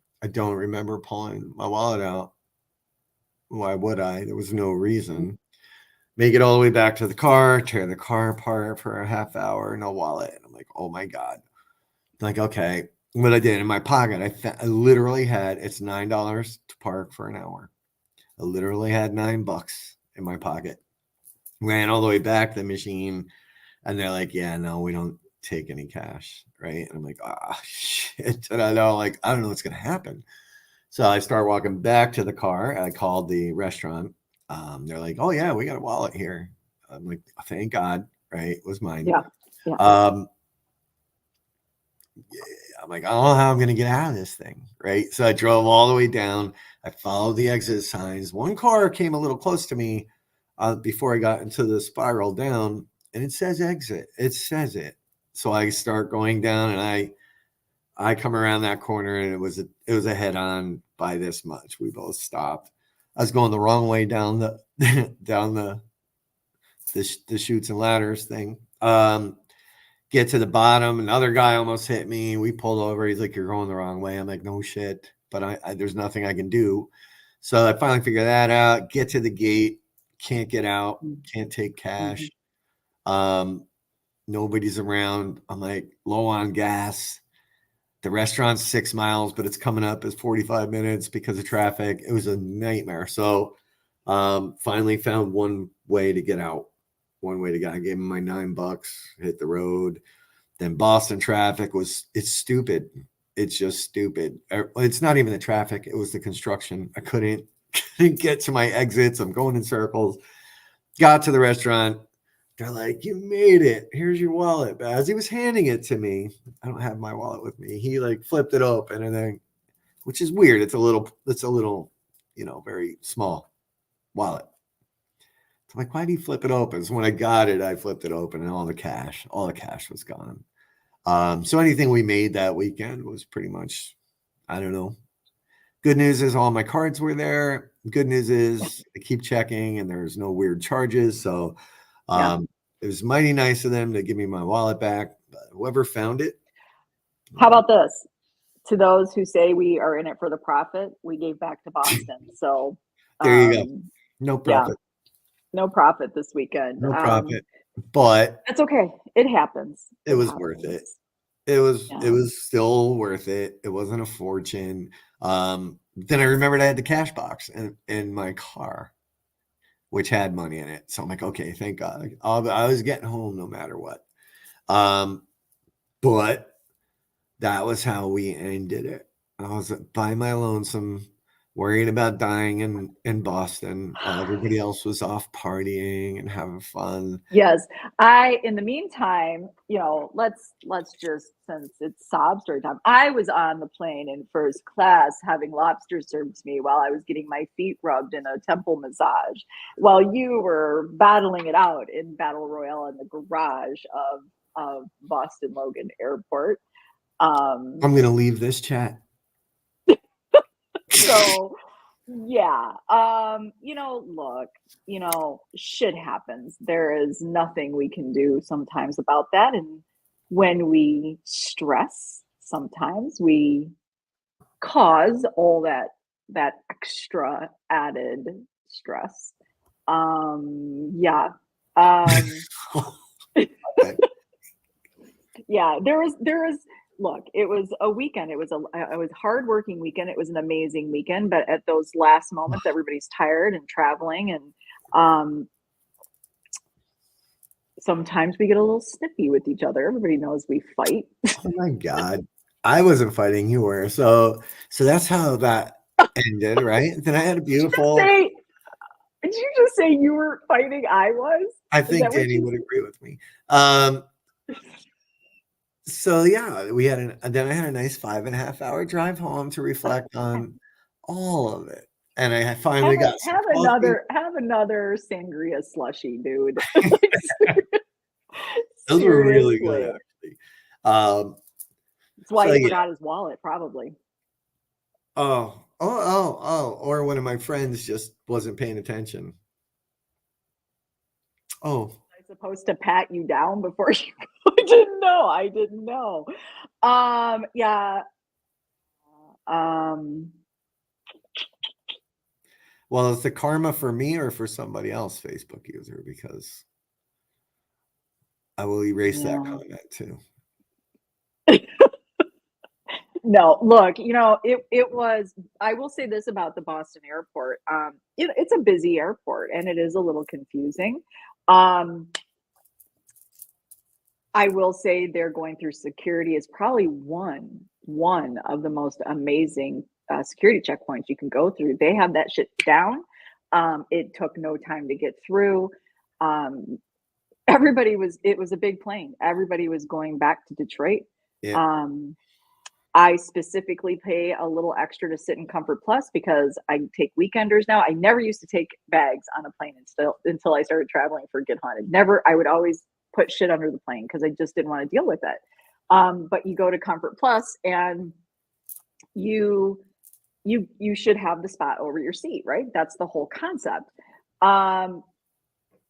pulling my wallet out. Why would I? There was no reason. Make it all the way back to the car, tear the car apart for a half hour, no wallet. And I'm like, oh my God. I'm like, okay. What I did in my pocket, I literally had, it's $9 to park for an hour. I literally had $9 in my pocket. Ran all the way back to the machine, and they're like, yeah, no, we don't take any cash, right? And I'm like, shit. And I know, like, I don't know what's going to happen. So I start walking back to the car. I called the restaurant. They're like, oh yeah, we got a wallet here. I'm like, thank God, right? It was mine. Yeah. I'm like, I don't know how I'm going to get out of this thing, right? So I drove all the way down. I followed the exit signs. One car came a little close to me before I got into the spiral down, and it says exit. It says it. So I start going down, and I come around that corner, and it was a head on by this much. We both stopped. I was going the wrong way down the the chutes and ladders thing. Get to the bottom. Another guy almost hit me. We pulled over. He's like, you're going the wrong way. I'm like, no shit. But there's nothing I can do. So I finally figured that out. Get to the gate. Can't get out. Can't take cash. Nobody's around. I'm like low on gas. The restaurant's 6 miles, but it's coming up as 45 minutes because of traffic. It was a nightmare. So finally found one way to get out. One way to get. I gave him my $9, hit the road. Then Boston traffic it's stupid. It's just stupid. It's not even the traffic. It was the construction. I couldn't get to my exits. I'm going in circles. Got to the restaurant. They're like, you made it. Here's your wallet. But as he was handing it to me, I don't have my wallet with me. He like flipped it open, and then, which is weird. It's a little, very small wallet. I'm like, why do you flip it open? So when I got it, I flipped it open, and all the cash was gone. So anything we made that weekend was pretty much, I don't know. Good news is all my cards were there. Good news is I keep checking, and there's no weird charges. So it was mighty nice of them to give me my wallet back. But whoever found it. How about this? To those who say we are in it for the profit, we gave back to Boston. So there you go. No profit. Yeah, no profit this weekend. No profit. But that's okay. It happens. It was worth it. It was still worth it. It wasn't a fortune. Then I remembered I had the cash box in my car, which had money in it. So I'm like, okay, thank God. I was getting home no matter what. But that was how we ended it. I was by my lonesome worrying about dying in Boston while everybody else was off partying and having fun. Yes. In the meantime, let's just, since it's sob story time, I was on the plane in first class having lobster served to me while I was getting my feet rubbed in a temple massage, while you were battling it out in Battle Royale in the garage of Boston Logan Airport. I'm gonna leave this chat. So yeah, look, shit happens. There is nothing we can do sometimes about that. And when we stress, sometimes we cause all that extra added stress. Yeah. Okay. Yeah, there was look, it was a weekend. It was hardworking weekend. It was an amazing weekend, but at those last moments, everybody's tired and traveling, and sometimes we get a little snippy with each other. Everybody knows we fight. Oh my God. I wasn't fighting, you were. So that's how that ended, right? Then I had a beautiful, Did you just say you were fighting? I was? I Is think that what Danny you would said? agree with me. So yeah, then I had a nice 5.5 hour drive home to reflect on all of it. And I finally got some coffee. Have another sangria slushy, dude. Those were really good, Seriously. actually. Um, That's why so he yeah. forgot his wallet, probably. Or one of my friends just wasn't paying attention. Oh, I supposed to pat you down before you I didn't know. I didn't know. Yeah. Um, well, is the karma for me or for somebody else, Facebook user? Because I will erase that yeah. comment too. No, look, it was, I will say this about the Boston airport. It's a busy airport and it is a little confusing. Um, I will say they're going through security is probably one of the most amazing security checkpoints you can go through. They have that shit down. It took no time to get through. Um, it was a big plane. Everybody was going back to Detroit. Yeah. Um, I specifically pay a little extra to sit in Comfort Plus because I take weekenders now. I never used to take bags on a plane until I started traveling for Get Haunted. Never, I would always put shit under the plane because I just didn't want to deal with it. But you go to Comfort Plus and you you should have the spot over your seat, right? That's the whole concept. Um,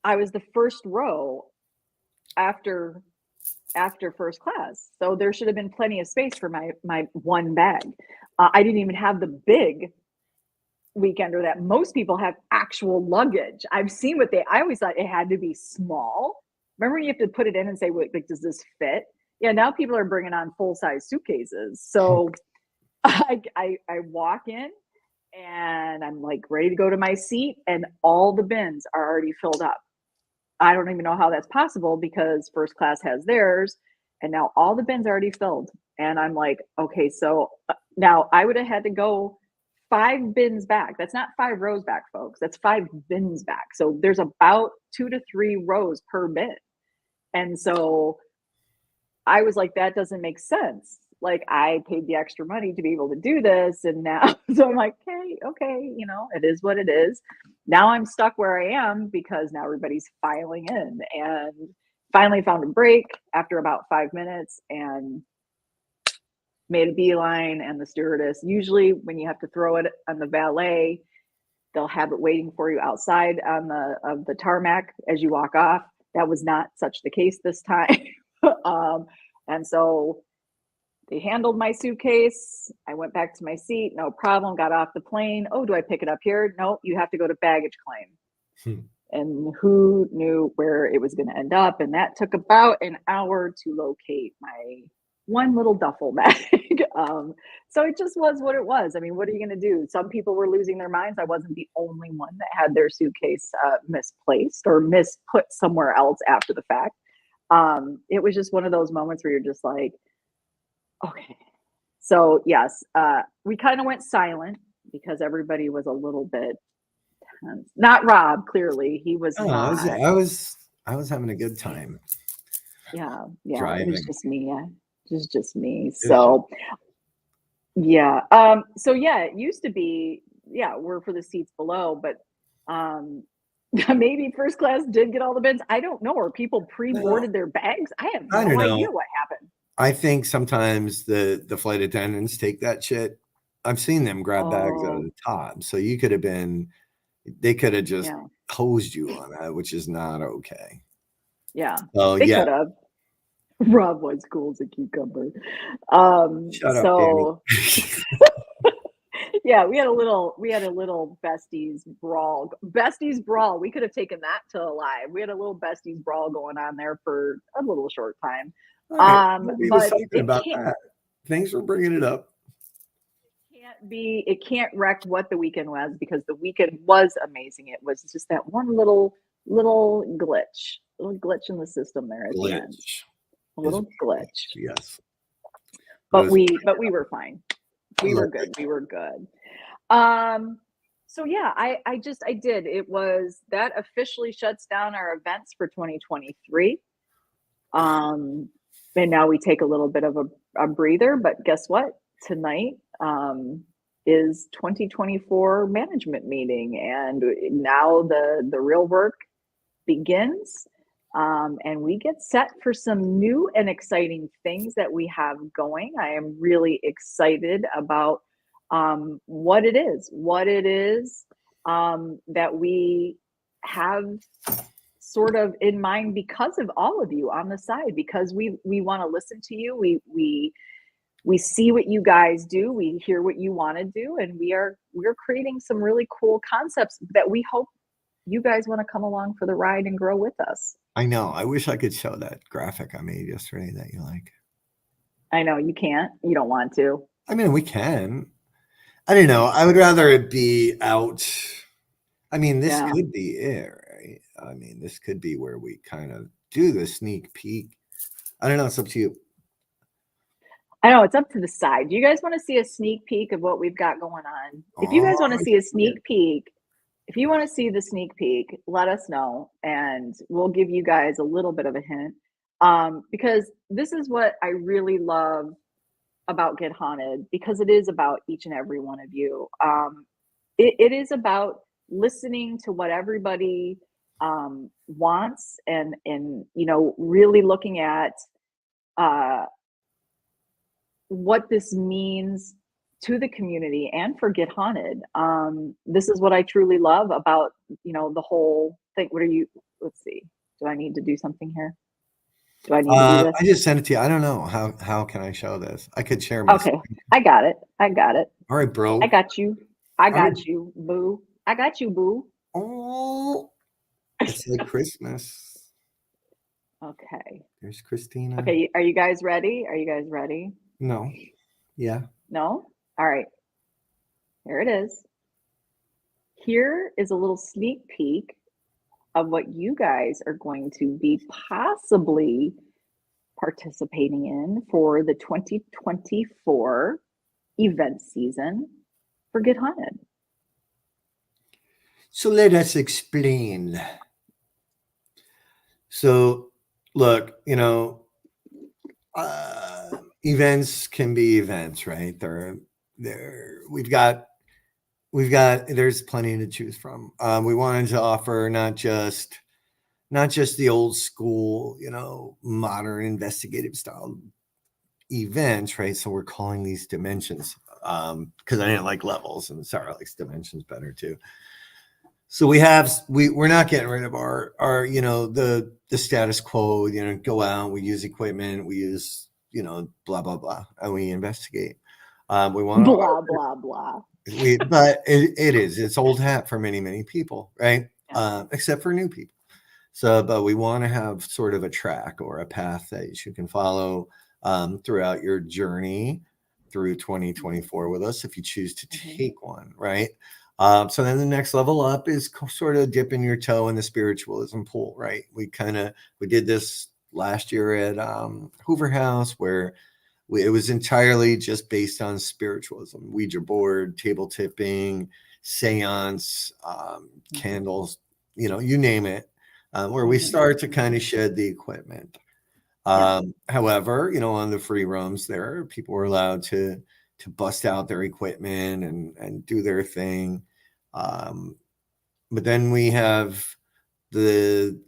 I was the first row after first class. So there should have been plenty of space for my one bag. I didn't even have the big weekender that most people have actual luggage. I've seen I always thought it had to be small. Remember when you have to put it in and say, wait, like, does this fit? Yeah, now people are bringing on full size suitcases. So I walk in and I'm like ready to go to my seat, and all the bins are already filled up. I don't even know how that's possible because first class has theirs, and now all the bins are already filled. And I'm like, okay, so now I would have had to go 5 bins back. That's not 5 rows back, folks. That's 5 bins back. So there's about 2 to 3 rows per bin. And so I was like, that doesn't make sense. Like, I paid the extra money to be able to do this. And now, so I'm like, okay, it is what it is. Now I'm stuck where I am because now everybody's filing in, and finally found a break after about 5 minutes and made a beeline. And the stewardess, usually when you have to throw it on the valet, they'll have it waiting for you outside on the tarmac as you walk off. That was not such the case this time. And so they handled my suitcase. I went back to my seat, no problem, got off the plane. Oh, do I pick it up here? No, you have to go to baggage claim. And who knew where it was going to end up? And that took about an hour to locate my one little duffel bag. So it just was what it was. I mean, what are you going to do? Some people were losing their minds. I wasn't the only one that had their suitcase misplaced or misput somewhere else after the fact. It was just one of those moments where you're just like, okay. So yes, we kind of went silent because everybody was a little bit tense. Not Rob, clearly. He was Oh, not. I was having a good time Yeah, it was driving. just me. Yeah, it was just me. It was just, So yeah. So yeah, it used to be, yeah, we're for the seats below, but um maybe first class did get all the bins. I don't know. Or people well, pre-boarded their bags. I have I don't no idea know. what happened. I think sometimes the flight attendants take that shit. I've seen them grab bags out of Oh, the top. So you could have been, they could have just yeah. hosed you on that, which is not okay. Yeah. So They yeah, could have. Rob was cool as a cucumber. shut up, Danny. So yeah, we had a little besties brawl. Besties brawl. We could have taken that to a live. We had a little besties brawl going on there for a little short time. All right, nobody was But talking about that. Thanks for bringing it up. it can't wreck what the weekend was, because the weekend was amazing. It was just that one little glitch in the system there at the end. Glitch A is little glitch. yes. But Those we were fine. We were good. We were good. So yeah, I did. It was that officially shuts down our events for 2023. Um, and now we take a little bit of a breather, but guess what? Tonight is 2024 management meeting, and now the real work begins. And we get set for some new and exciting things that we have going. I am really excited about what it is that we have sort of in mind, because of all of you on the side, because we want to listen to you. We see what you guys do, we hear what you want to do, and we're creating some really cool concepts that we hope you guys want to come along for the ride and grow with us. I know. I wish I could show that graphic I made yesterday that you like. I know you can't, you don't want to. I mean, we can. I don't know. I would rather it be out. I mean, this Yeah. could be it, right? I mean, this could be where we kind of do the sneak peek. I don't know. It's up to you. I know it's up to the side. Do you guys want to see a sneak peek of what we've got going on? If you guys want to Oh, see a sneak peek, if you want to see the sneak peek, let us know and we'll give you guys a little bit of a hint. Because this is what I really love about Get Haunted, because it is about each and every one of you. It is about listening to what everybody wants, and really looking at uh, what this means to the community and for Get Haunted. This is what I truly love about the whole thing. What are you? Let's see. Do I need to do something here? Do I need to do this? I just sent it to you. I don't know how can I show this. I could share my Okay, screen. I got it. I got it. All right, I bro. got you. I All right. got you, boo. I got you, boo. Oh, it's like Christmas. Okay. There's Christina. Okay. Are you guys ready? Are you guys ready? No. Yeah. No? All right. Here it is. Here is a little sneak peek of what you guys are going to be possibly participating in for the 2024 event season for Get Haunted. So let us explain. So look, events can be events, right? They're there's plenty to choose from. We wanted to offer not just the old school, modern investigative style events, right? So we're calling these dimensions because I didn't like levels, and Sarah likes dimensions better too. So we're not getting rid of our the status quo. Go out, we use equipment, we use blah blah blah, and we investigate. We want to Blah, blah, blah. but it's old hat for many people, right? Yeah. Except for new people. So, but we want to have sort of a track or a path that you can follow throughout your journey through 2024 with us if you choose to take one, right? So then the next level up is sort of dipping your toe in the spiritualism pool, right? We did this last year at Hoover House, where it was entirely just based on spiritualism, Ouija board, table tipping, seance, candles, you name it, where we start to kind of shed the equipment. Yeah. However, on the free roams there, people were allowed to bust out their equipment and do their thing. But then we have the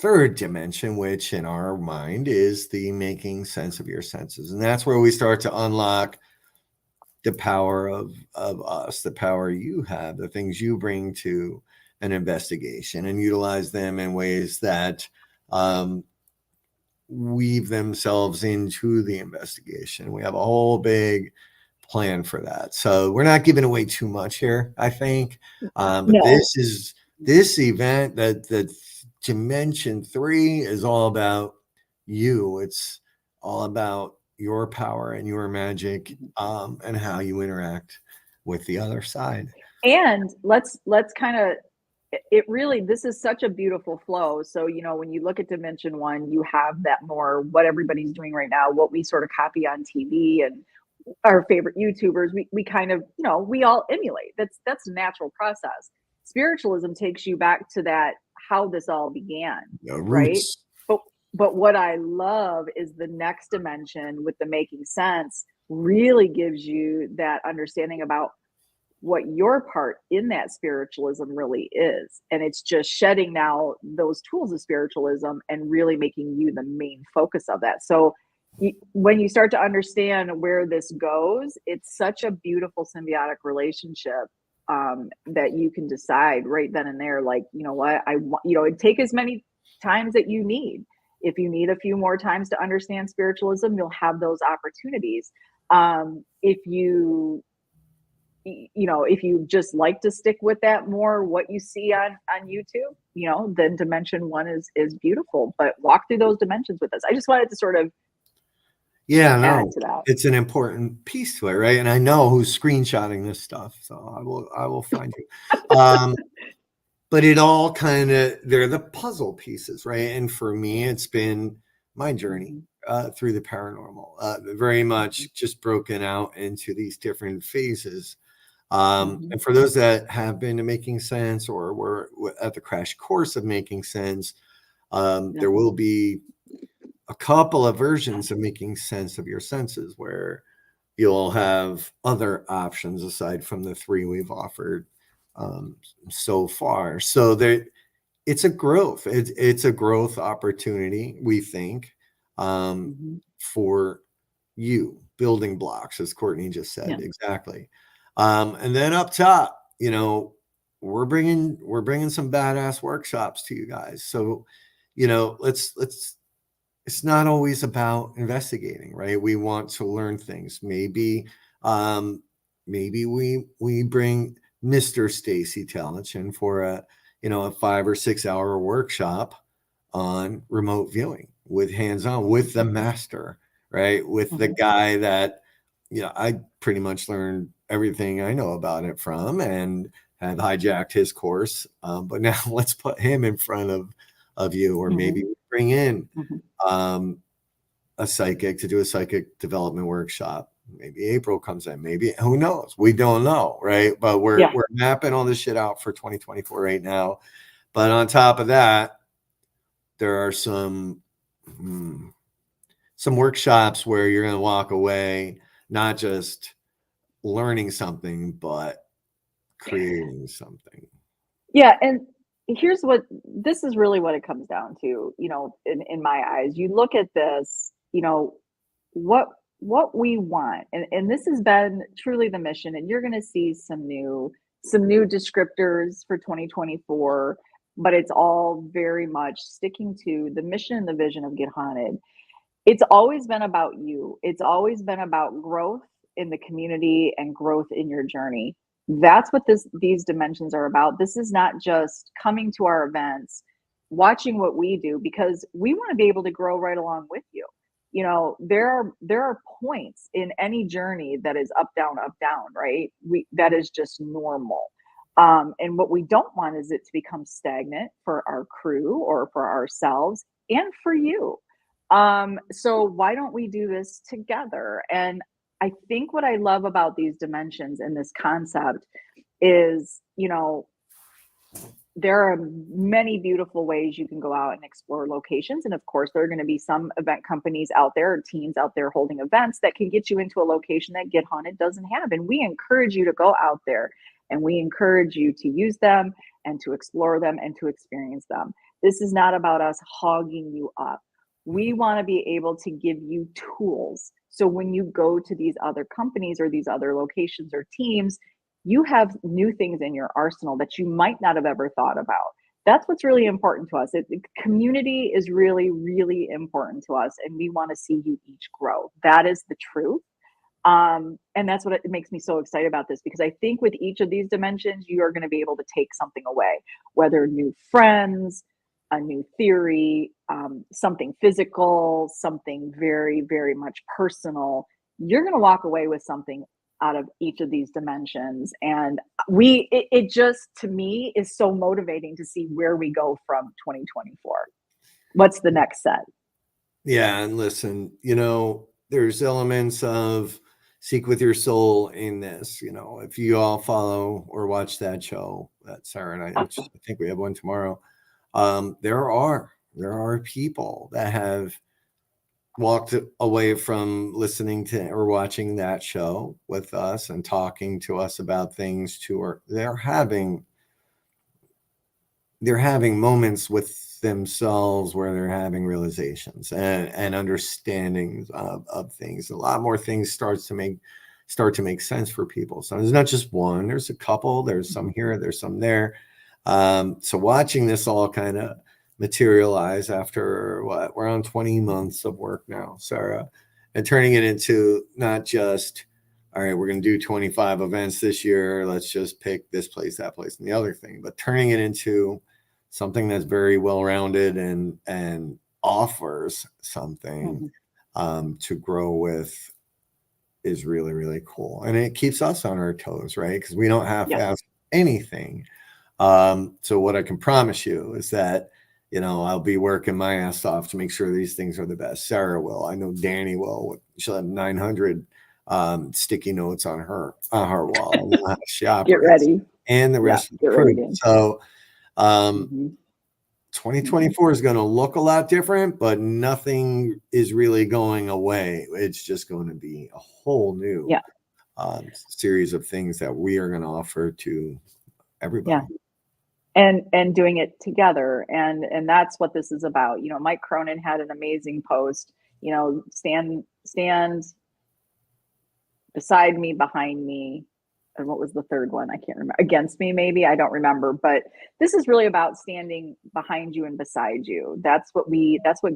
third dimension, which in our mind is the making sense of your senses. And that's where we start to unlock the power of us, the power you have, the things you bring to an investigation, and utilize them in ways that weave themselves into the investigation. We have a whole big plan for that. So we're not giving away too much here, I think. But No. this event, that Dimension 3 is all about you. It's all about your power and your magic, and how you interact with the other side. And let's kind of, it really, this is such a beautiful flow. So, when you look at Dimension One, you have that more what everybody's doing right now, what we sort of copy on TV and our favorite YouTubers, we kind of, we all emulate. That's a natural process. Spiritualism takes you back to that, how this all began, right? Roots. But but what I love is the next dimension with the making sense really gives you that understanding about what your part in that spiritualism really is. And it's just shedding now those tools of spiritualism and really making you the main focus of that. So when you start to understand where this goes, it's such a beautiful symbiotic relationship, that you can decide right then and there, like, what I want, take as many times that you need. If you need a few more times to understand spiritualism, you'll have those opportunities. If you just like to stick with that more, what you see on YouTube, then Dimension One is beautiful. But walk through those dimensions with us. I just wanted to sort of Yeah, add no, to that. it's an important piece to it, right? And I know who's screenshotting this stuff, so I will find you. But it all kind of, they're the puzzle pieces, right? And for me, it's been my journey through the paranormal, very much just broken out into these different phases. And for those that have been to Making Sense or were at the crash course of Making Sense, there will be a couple of versions of Making Sense of Your Senses where you'll have other options aside from the three we've offered so far. So it's a growth. It's a growth opportunity, we think, for you, building blocks, as Courtney just said. Yeah. Exactly. And then up top, we're bringing some badass workshops to you guys. So, let's it's not always about investigating, right? We want to learn things. Maybe we bring Mr. Stacy Talich in for a 5 or 6 hour workshop on remote viewing with hands-on with the master, right? With the guy that I pretty much learned everything I know about it from and have hijacked his course. But now let's put him in front of you, or maybe bring in a psychic to do a psychic development workshop. Maybe April comes in, maybe, who knows? We don't know, right? But we're mapping all this shit out for 2024 right now. But on top of that, there are some workshops where you're going to walk away not just learning something, but creating something. Yeah, and this is really what it comes down to, in my eyes. You look at this, what we want, and this has been truly the mission, and you're going to see some new descriptors for 2024, but it's all very much sticking to the mission and the vision of Get Haunted. It's always been about you. It's always been about growth in the community and growth in your journey. That's what these dimensions are about. This is not just coming to our events, watching what we do, because we want to be able to grow right along with you. There are points in any journey that is up, down, right? That is just normal. And what we don't want is it to become stagnant for our crew or for ourselves and for you. So why don't we do this together? And I think what I love about these dimensions and this concept is, there are many beautiful ways you can go out and explore locations. And of course, there are going to be some event companies out there or teams out there holding events that can get you into a location that Get Haunted doesn't have. And we encourage you to go out there, and we encourage you to use them and to explore them and to experience them. This is not about us hogging you up. We want to be able to give you tools. So when you go to these other companies or these other locations or teams, you have new things in your arsenal that you might not have ever thought about. That's what's really important to us. Community is really, really important to us, and we want to see you each grow. That is the truth. And that's what it makes me so excited about this, because I think with each of these dimensions, you are going to be able to take something away, whether new friends, a new theory, something physical, something very, very much personal. You're going to walk away with something out of each of these dimensions. And it just, to me, is so motivating to see where we go from 2024. What's the next set? Yeah. And listen, there's elements of Seek with Your Soul in this. If you all follow or watch that show that Sarah and I think we have one tomorrow, there are people that have walked away from listening to or watching that show with us and talking to us about things they're having moments with themselves where they're having realizations and understandings of things. A lot more things start to make sense for people. So there's not just one, there's a couple, there's some here, there's some there. So watching this all kind of materialize after we're on 20 months of work now, Sarah, and turning it into not just, all right, we're going to do 25 events this year, let's just pick this place, that place, and the other thing, but turning it into something that's very well-rounded and offers something to grow with is really, really cool. And it keeps us on our toes, right? Because we don't have to ask anything. So what I can promise you is that I'll be working my ass off to make sure these things are the best. Sarah will. I know Danny will. She'll have 900 sticky notes on her wall. Get ready. And the rest of the crew. So 2024 is going to look a lot different, but nothing is really going away. It's just going to be a whole new series of things that we are going to offer to everybody. Yeah. And doing it together. And that's what this is about. Mike Cronin had an amazing post, stand beside me, behind me. And what was the third one? I can't remember. Against me, maybe. I don't remember. But this is really about standing behind you and beside you. That's what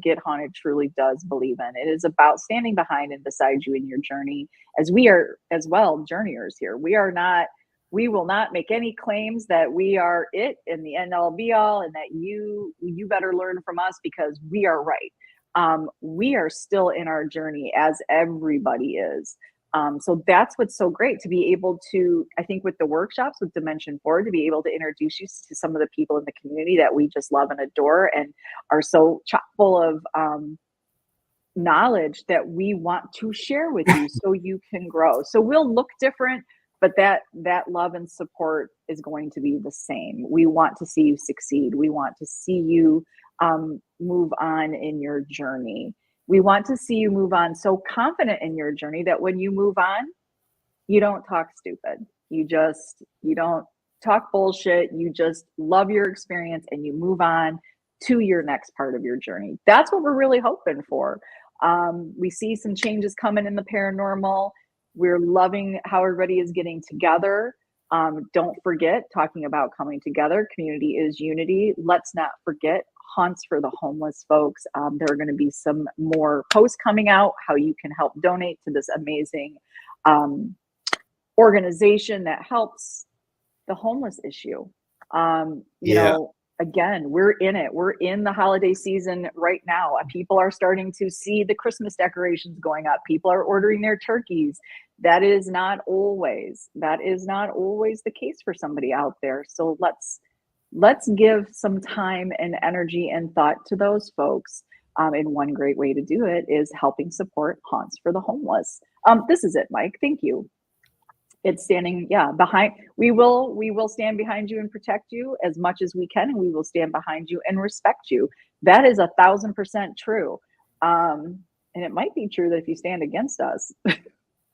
Get Haunted truly does believe in. It is about standing behind and beside you in your journey, as we are as well journeyers here. We will not make any claims that we are it and the end all be all, and that you better learn from us because we are right. We are still in our journey, as everybody is. So that's what's so great, to be able to, I think with the workshops with Dimension 4, to be able to introduce you to some of the people in the community that we just love and adore and are so chock full of knowledge that we want to share with you so you can grow. So we'll look different, but that love and support is going to be the same. We want to see you succeed. We want to see you move on in your journey. We want to see you move on so confident in your journey that when you move on, you don't talk stupid. You don't talk bullshit. You just love your experience and you move on to your next part of your journey. That's what we're really hoping for. We see some changes coming in the paranormal. We're loving how everybody is getting together. Don't forget, talking about coming together, community is unity. Let's not forget haunts for the homeless folks. There are going to be some more posts coming out, how you can help donate to this amazing organization that helps the homeless issue. You know, again, we're in it. We're in the holiday season right now. People are starting to see the Christmas decorations going up. People are ordering their turkeys. That is not always the case for somebody out there. So let's give some time and energy and thought to those folks. And one great way to do it is helping support Haunts for the Homeless. This is it, Mike. Thank you. It's standing, yeah, behind. We will stand behind you and protect you as much as we can, and we will stand behind you and respect you. That is 1,000% true. And it might be true that if you stand against us,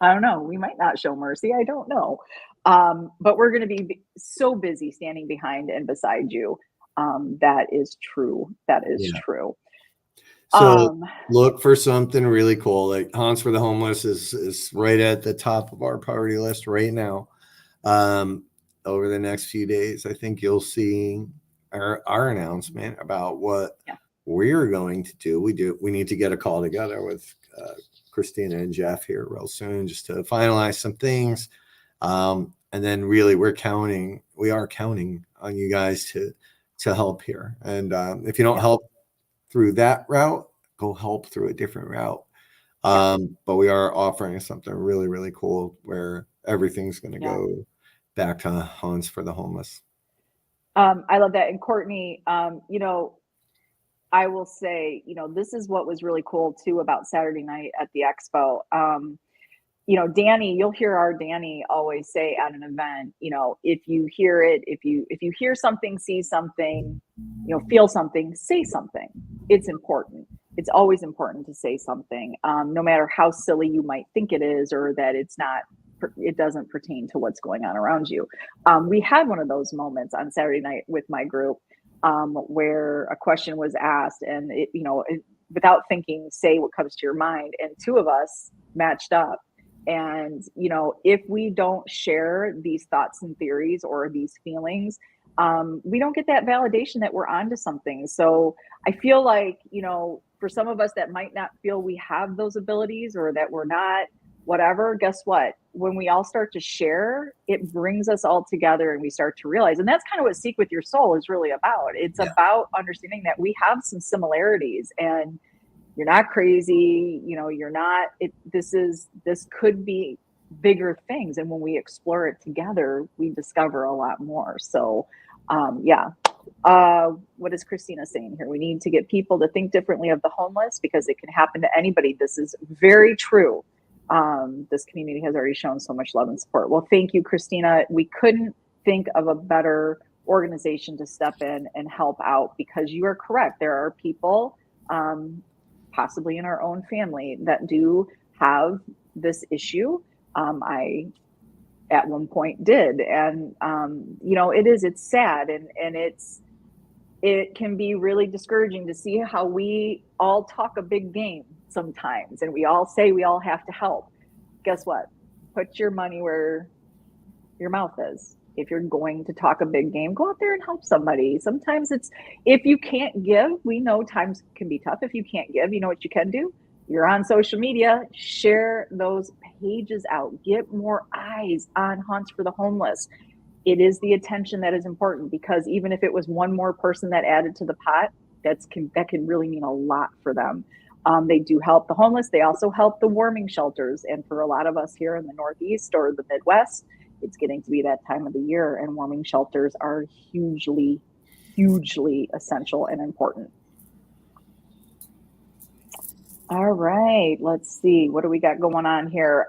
I don't know, we might not show mercy. I don't know. But we're going to be so busy standing behind and beside you. That is true. That is Yeah. true. So look for something really cool. Like Haunts for the Homeless is right at the top of our priority list right now. Over the next few days, I think you'll see our announcement about what we're going to do. We need to get a call together with Christina and Jeff here real soon just to finalize some things. And then really we are counting on you guys to help here. And if you don't help through that route, go help through a different route. But we are offering something really, really cool where everything's going to go back to Haunts for the Homeless. I love that. And Courtney, I will say, this is what was really cool too about Saturday night at the expo. Danny, you'll hear our Danny always say at an event, if you hear it, if you hear something, see something, feel something, say something. It's important. It's always important to say something, no matter how silly you might think it is, or that it doesn't pertain to what's going on around you. We had one of those moments on Saturday night with my group, where a question was asked, and without thinking, say what comes to your mind, and two of us matched up. And, if we don't share these thoughts and theories or these feelings, we don't get that validation that we're onto something. So I feel like, for some of us that might not feel we have those abilities, or that we're not, whatever, guess what? When we all start to share, it brings us all together, and we start to realize, and that's kind of what Seek with Your Soul is really about. It's about understanding that we have some similarities, and you're not crazy, you're not, this could be bigger things. And when we explore it together, we discover a lot more. So, what is Christina saying here? We need to get people to think differently of the homeless, because it can happen to anybody. This is very true. This community has already shown so much love and support. Well, thank you, Christina. We couldn't think of a better organization to step in and help out, because you are correct. There are people, possibly in our own family, that do have this issue. I at one point did, and it's sad, and it can be really discouraging to see how we all talk a big game sometimes, and we all say we all have to help. Guess what? Put your money where your mouth is. If you're going to talk a big game, go out there and help somebody. Sometimes if you can't give, we know times can be tough. If you can't give, you know what you can do? You're on social media, share those pages out, get more eyes on Haunts for the Homeless. It is the attention that is important, because even if it was one more person that added to the pot, that can really mean a lot for them. They do help the homeless. They also help the warming shelters. And for a lot of us here in the Northeast or the Midwest, it's getting to be that time of the year, and warming shelters are hugely, hugely essential and important. All right, let's see. What do we got going on here?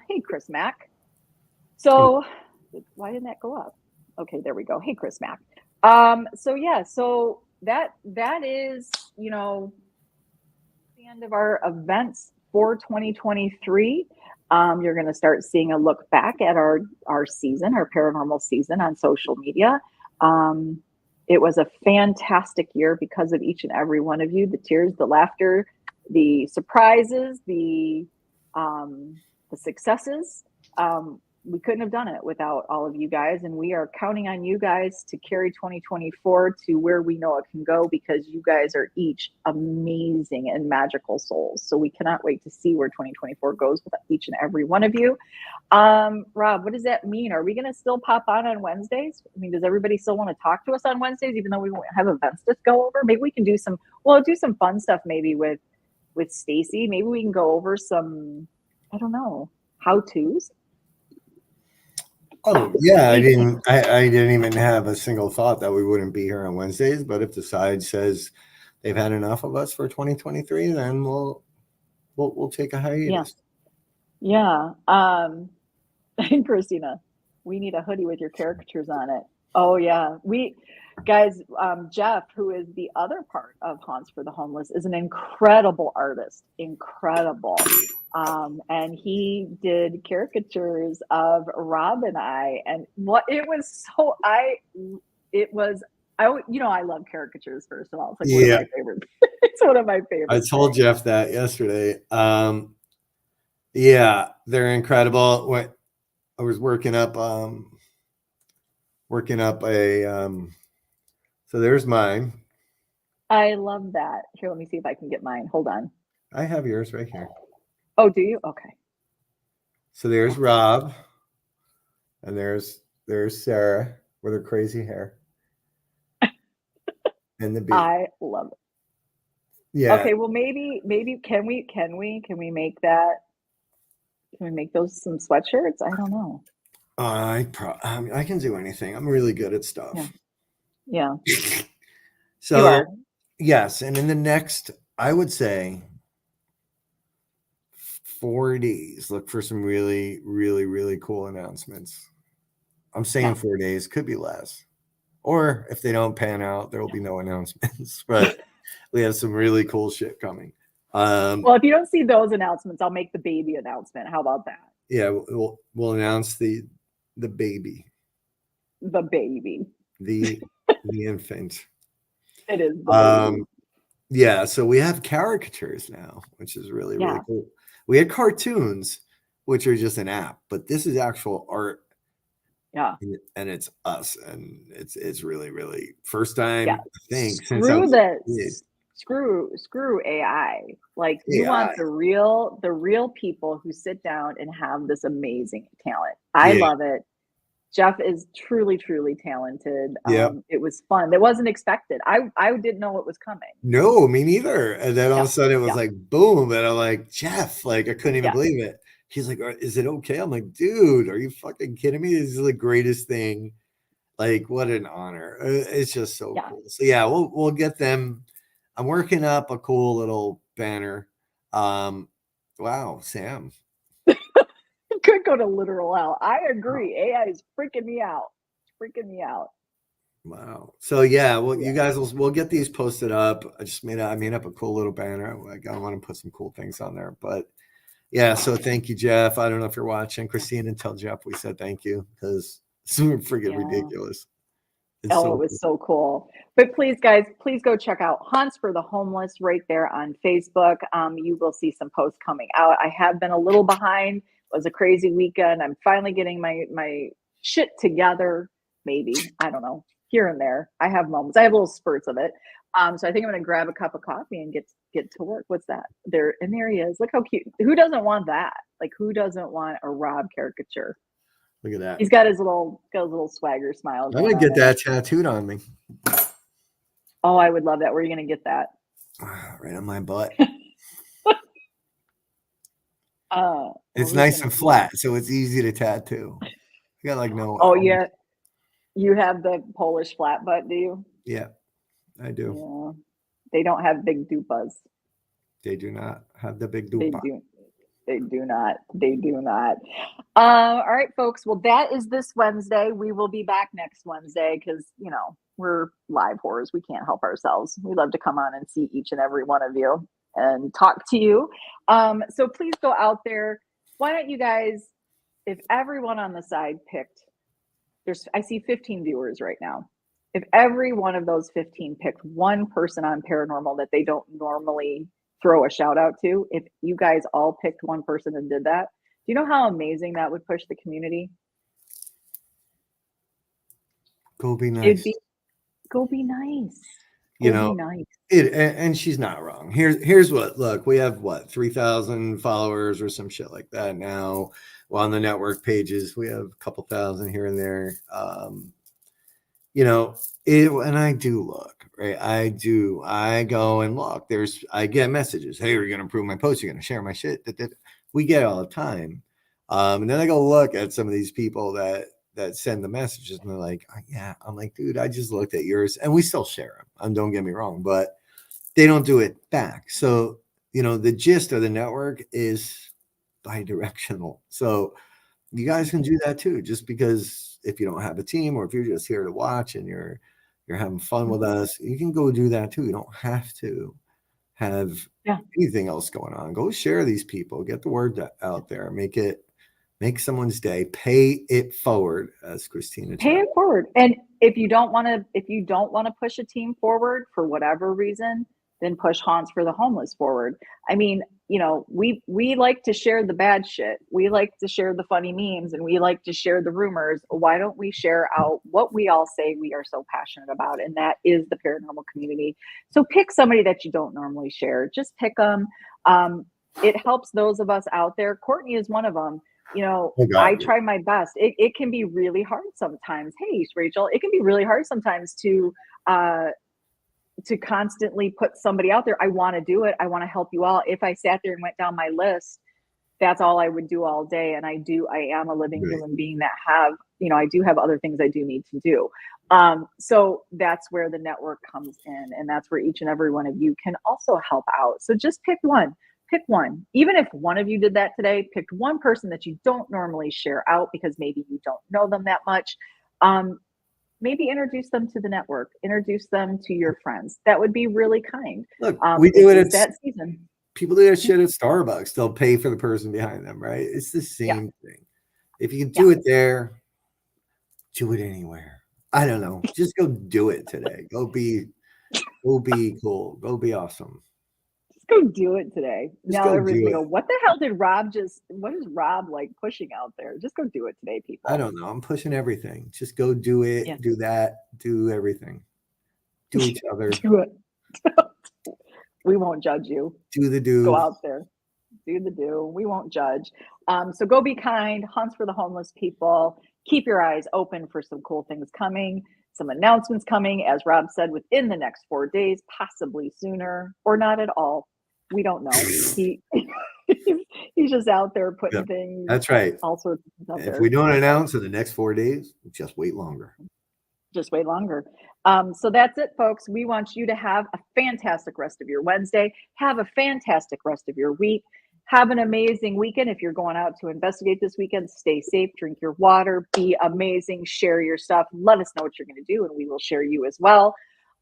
Hey, Chris Mack. So why didn't that go up? Okay, there we go. Hey, Chris Mack. So that is, the end of our events for 2023. You're going to start seeing a look back at our season, our paranormal season, on social media. It was a fantastic year because of each and every one of you. The tears, the laughter, the surprises, the successes. We couldn't have done it without all of you guys, and we are counting on you guys to carry 2024 to where we know it can go, because you guys are each amazing and magical souls. So we cannot wait to see where 2024 goes with each and every one of you. Rob, what does that mean? Are we going to still pop on Wednesdays? I mean, does everybody still want to talk to us on Wednesdays, even though we won't have events to go over? Maybe we can do some fun stuff maybe with Stacy. Maybe we can go over some, I don't know, how-tos. Oh yeah, I didn't even have a single thought that we wouldn't be here on Wednesdays. But if the side says they've had enough of us for 2023, then we'll take a hiatus. Yeah. Christina, we need a hoodie with your caricatures on it. Oh yeah. Guys, Jeff, who is the other part of Haunts for the Homeless, is an incredible artist. Incredible. And he did caricatures of Rob and I, and I love caricatures, first of all. It's like one of my favorites. It's one of my favorites. I told Jeff that yesterday. Yeah, they're incredible. What I was working up a so there's mine. I love that. Here, let me see if I can get mine. Hold on. I have yours right here. Oh, do you? Okay. So there's Rob, and there's Sarah with her crazy hair. And the beat. I love it. Yeah. Okay, well maybe can we make that? Can we make those some sweatshirts? I don't know. I can do anything. I'm really good at stuff. Yeah. So yes, and in the next, I would say 4 days, look for some really, really, really cool announcements. I'm saying 4 days, could be less. Or if they don't pan out, there will be no announcements. But we have some really cool shit coming. Well, if you don't see those announcements, I'll make the baby announcement. How about that? Yeah, we'll announce the baby. The baby. The infant. It is the baby. Yeah, so we have caricatures now, which is really, really cool. We had cartoons, which are just an app, but this is actual art. Yeah. And it's us, and it's really, really first time, I think. Screw AI. Like you want the real people who sit down and have this amazing talent. I love it. Jeff is truly, truly talented. It was fun. It wasn't expected. I didn't know it was coming. No, me neither. And then all of a sudden it was like boom, and I'm like, Jeff, like I couldn't even believe it. He's like, is it okay? I'm like, dude, are you fucking kidding me? This is the greatest thing. Like, what an honor. It's just so cool. So yeah, we'll get them. I'm working up a cool little banner. Wow, Sam. Could go to literal hell. I agree. AI is freaking me out. Freaking me out. Wow. So yeah, well, you guys we'll get these posted up. I made up a cool little banner. I want to put some cool things on there, but yeah, so thank you, Jeff. I don't know if you're watching, Christine, and tell Jeff we said thank you, because it's freaking ridiculous. It was so cool. But please, guys, please go check out Haunts for the Homeless right there on Facebook. You will see some posts coming out. I have been a little behind. It was a crazy weekend. I'm finally getting my shit together. Maybe, I don't know, here and there. I have moments. I have little spurts of it. So I think I'm going to grab a cup of coffee and get to work. What's that? There he is. Look how cute. Who doesn't want that? Like, who doesn't want a Rob caricature? Look at that. He's got his little swagger smile. I'm gonna get that tattooed on me. Oh, I would love that. Where are you gonna get that? Right on my butt. It's nice and flat, so it's easy to tattoo. You got like no. Oh yeah, you have the Polish flat butt, do you? Yeah, I do. Yeah. They don't have big dupas. They do not have the big dupa. They do not. All right, folks. Well, that is this Wednesday. We will be back next Wednesday because, we're live whores. We can't help ourselves. We love to come on and see each and every one of you and talk to you. So please go out there. Why don't you guys, if everyone on the side picked, I see 15 viewers right now. If every one of those 15 picked one person on paranormal that they don't normally throw a shout out to, if you guys all picked one person and did that, do you know how amazing that would push the community? Go be nice. Go be nice. And she's not wrong. Here's what. Look, we have 3,000 followers or some shit like that now. Well, on the network pages, we have a couple thousand here and there. And I do look, right? I go and look. I get messages. Hey, you're gonna improve my post. You're gonna share my shit. We get all the time. And then I go look at some of these people that send the messages, and they're like, yeah. I'm like, dude, I just looked at yours, and we still share them. And don't get me wrong, but they don't do it back. So, the gist of the network is bi-directional. So you guys can do that too, just because if you don't have a team or if you're just here to watch and you're having fun with us, you can go do that too. You don't have to have Yeah. anything else going on. Go share these people, get the word out there, make someone's day, pay it forward, as Christina Pay said. it forward. And if you don't want to push a team forward for whatever reason, then push Haunts for the Homeless forward. I mean, we like to share the bad shit. We like to share the funny memes, and we like to share the rumors. Why don't we share out what we all say we are so passionate about? And that is the paranormal community. So pick somebody that you don't normally share. Just pick them. It helps those of us out there. Courtney is one of them. Oh, God. I try my best. It can be really hard sometimes. Hey, Rachel, it can be really hard sometimes to constantly put somebody out there. I want to do it. I want to help you all. If I sat there and went down my list, that's all I would do all day. And I am a living human being that I do have other things I do need to do. So that's where the network comes in, and that's where each and every one of you can also help out. So just pick one. Even if one of you did that today, picked one person that you don't normally share out because maybe you don't know them that much. Maybe introduce them to the network, introduce them to your friends. That would be really kind. Look, we do it at that season. People do that shit at Starbucks. They'll pay for the person behind them, right? It's the same thing. If you can do it there, do it anywhere. I don't know. Just go do it today. Go be cool. Go be awesome. Just go do it today. Now everybody's gonna go, what the hell what is Rob like pushing out there? Just go do it today, people. I don't know. I'm pushing everything. Just go do it, do that, do everything. Do each other. Do it. We won't judge you. Do the do. Go out there. Do the do. We won't judge. So go be kind. Hunts for the Homeless people. Keep your eyes open for some cool things coming. Some announcements coming, as Rob said, within the next 4 days, possibly sooner or not at all. We don't know. He's just out there putting things. That's right. All sorts of things out there. If we don't announce in the next 4 days, just wait longer. Just wait longer. So that's it, folks. We want you to have a fantastic rest of your Wednesday. Have a fantastic rest of your week. Have an amazing weekend. If you're going out to investigate this weekend, stay safe, drink your water, be amazing, share your stuff. Let us know what you're going to do, and we will share you as well.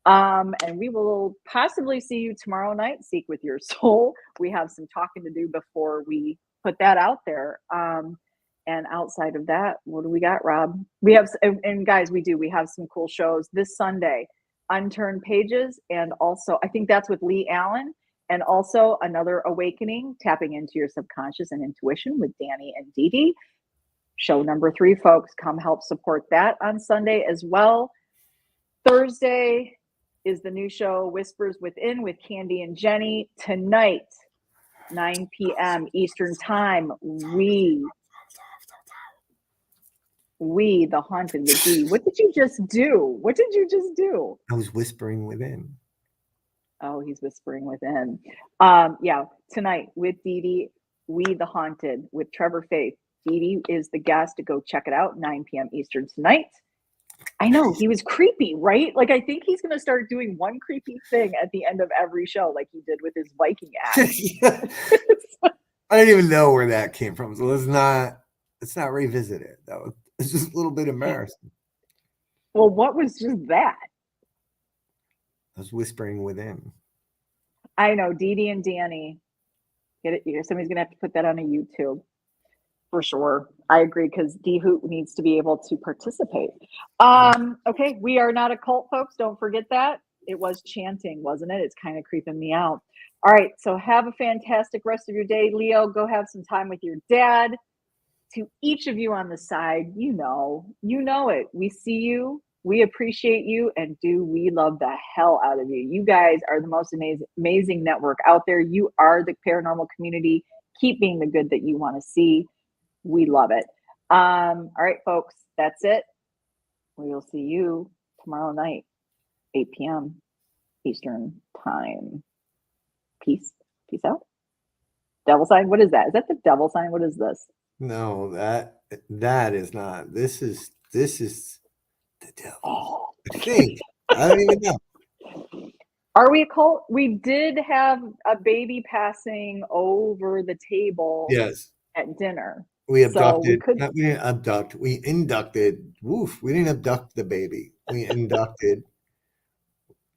And we will possibly see you tomorrow night, Seek with Your Soul. We have some talking to do before we put that out there. And outside of that, what do we got, Rob? We have, and guys, we have some cool shows this Sunday, Unturned Pages. And also, I think that's with Lee Allen, and also Another Awakening, Tapping into Your Subconscious and Intuition with Danny and Dee Dee. Show number 3, folks, come help support that on Sunday as well. Thursday is the new show, Whispers Within with Candy and Jenny. Tonight, 9 p.m. Eastern Time, We, the Haunted with Dee. What did you just do? I was whispering within. Oh, he's whispering within. Tonight with Dee Dee, We, the Haunted with Trevor Faith. Dee Dee is the guest. To go check it out, 9 p.m. Eastern tonight. I know, he was creepy, right? Like, I think he's going to start doing one creepy thing at the end of every show, like he did with his Viking act. I didn't even know where that came from. So let's not revisit it. It's just a little bit embarrassing. Well, what was just that? I was whispering within. I know, Dee Dee and Danny. Get it? Somebody's going to have to put that on a YouTube. For sure. I agree, because D Hoot needs to be able to participate. Okay, we are not a cult, folks. Don't forget that. It was chanting, wasn't it? It's kind of creeping me out. All right, so have a fantastic rest of your day. Leo, go have some time with your dad. To each of you on the side, you know it. We see you. We appreciate you, and we love the hell out of you. You guys are the most amazing network out there. You are the paranormal community. Keep being the good that you want to see. We love it. All right, folks, that's it. We will see you tomorrow night, 8 p.m. Eastern Time. Peace. Peace out. Devil sign. What is that? Is that the devil sign? What is this? No, that is not. This is the devil. I think. I don't even know. Are we a cult? We did have a baby passing over the table Yes. at dinner. We So we abducted, could, not, we didn't abduct, we inducted. Woof, we didn't abduct the baby. We inducted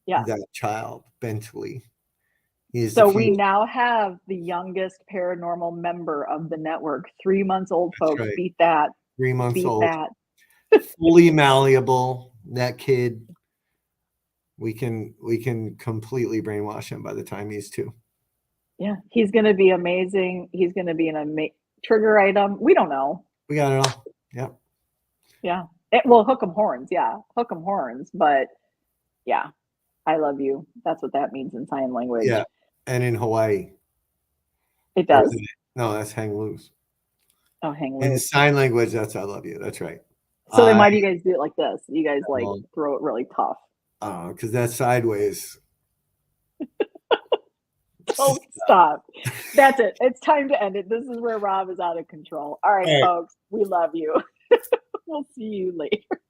yes. that child, Bentley. He is the So we future. now have the youngest paranormal member of the network. 3 months old, That's folks. right. Beat that. 3 months Beat old, that. fully malleable. That kid, we can completely brainwash him by the time he's 2. Yeah, he's going to be amazing. He's going to be trigger item. We don't know. We got it all. Yep. Yeah. Well, hook 'em horns. Yeah. Hook 'em horns. But yeah, I love you. That's what that means in sign language. Yeah. And in Hawaii. It Or does. is it- no, that's hang loose. Oh, hang In loose. sign language, that's I love you. That's right. So then why do you guys do it like this? You guys like Well, throw it really tough. because that's sideways. Oh, stop. That's it. It's time to end it. This is where Rob is out of control. All right, All right. folks. We love you. We'll see you later.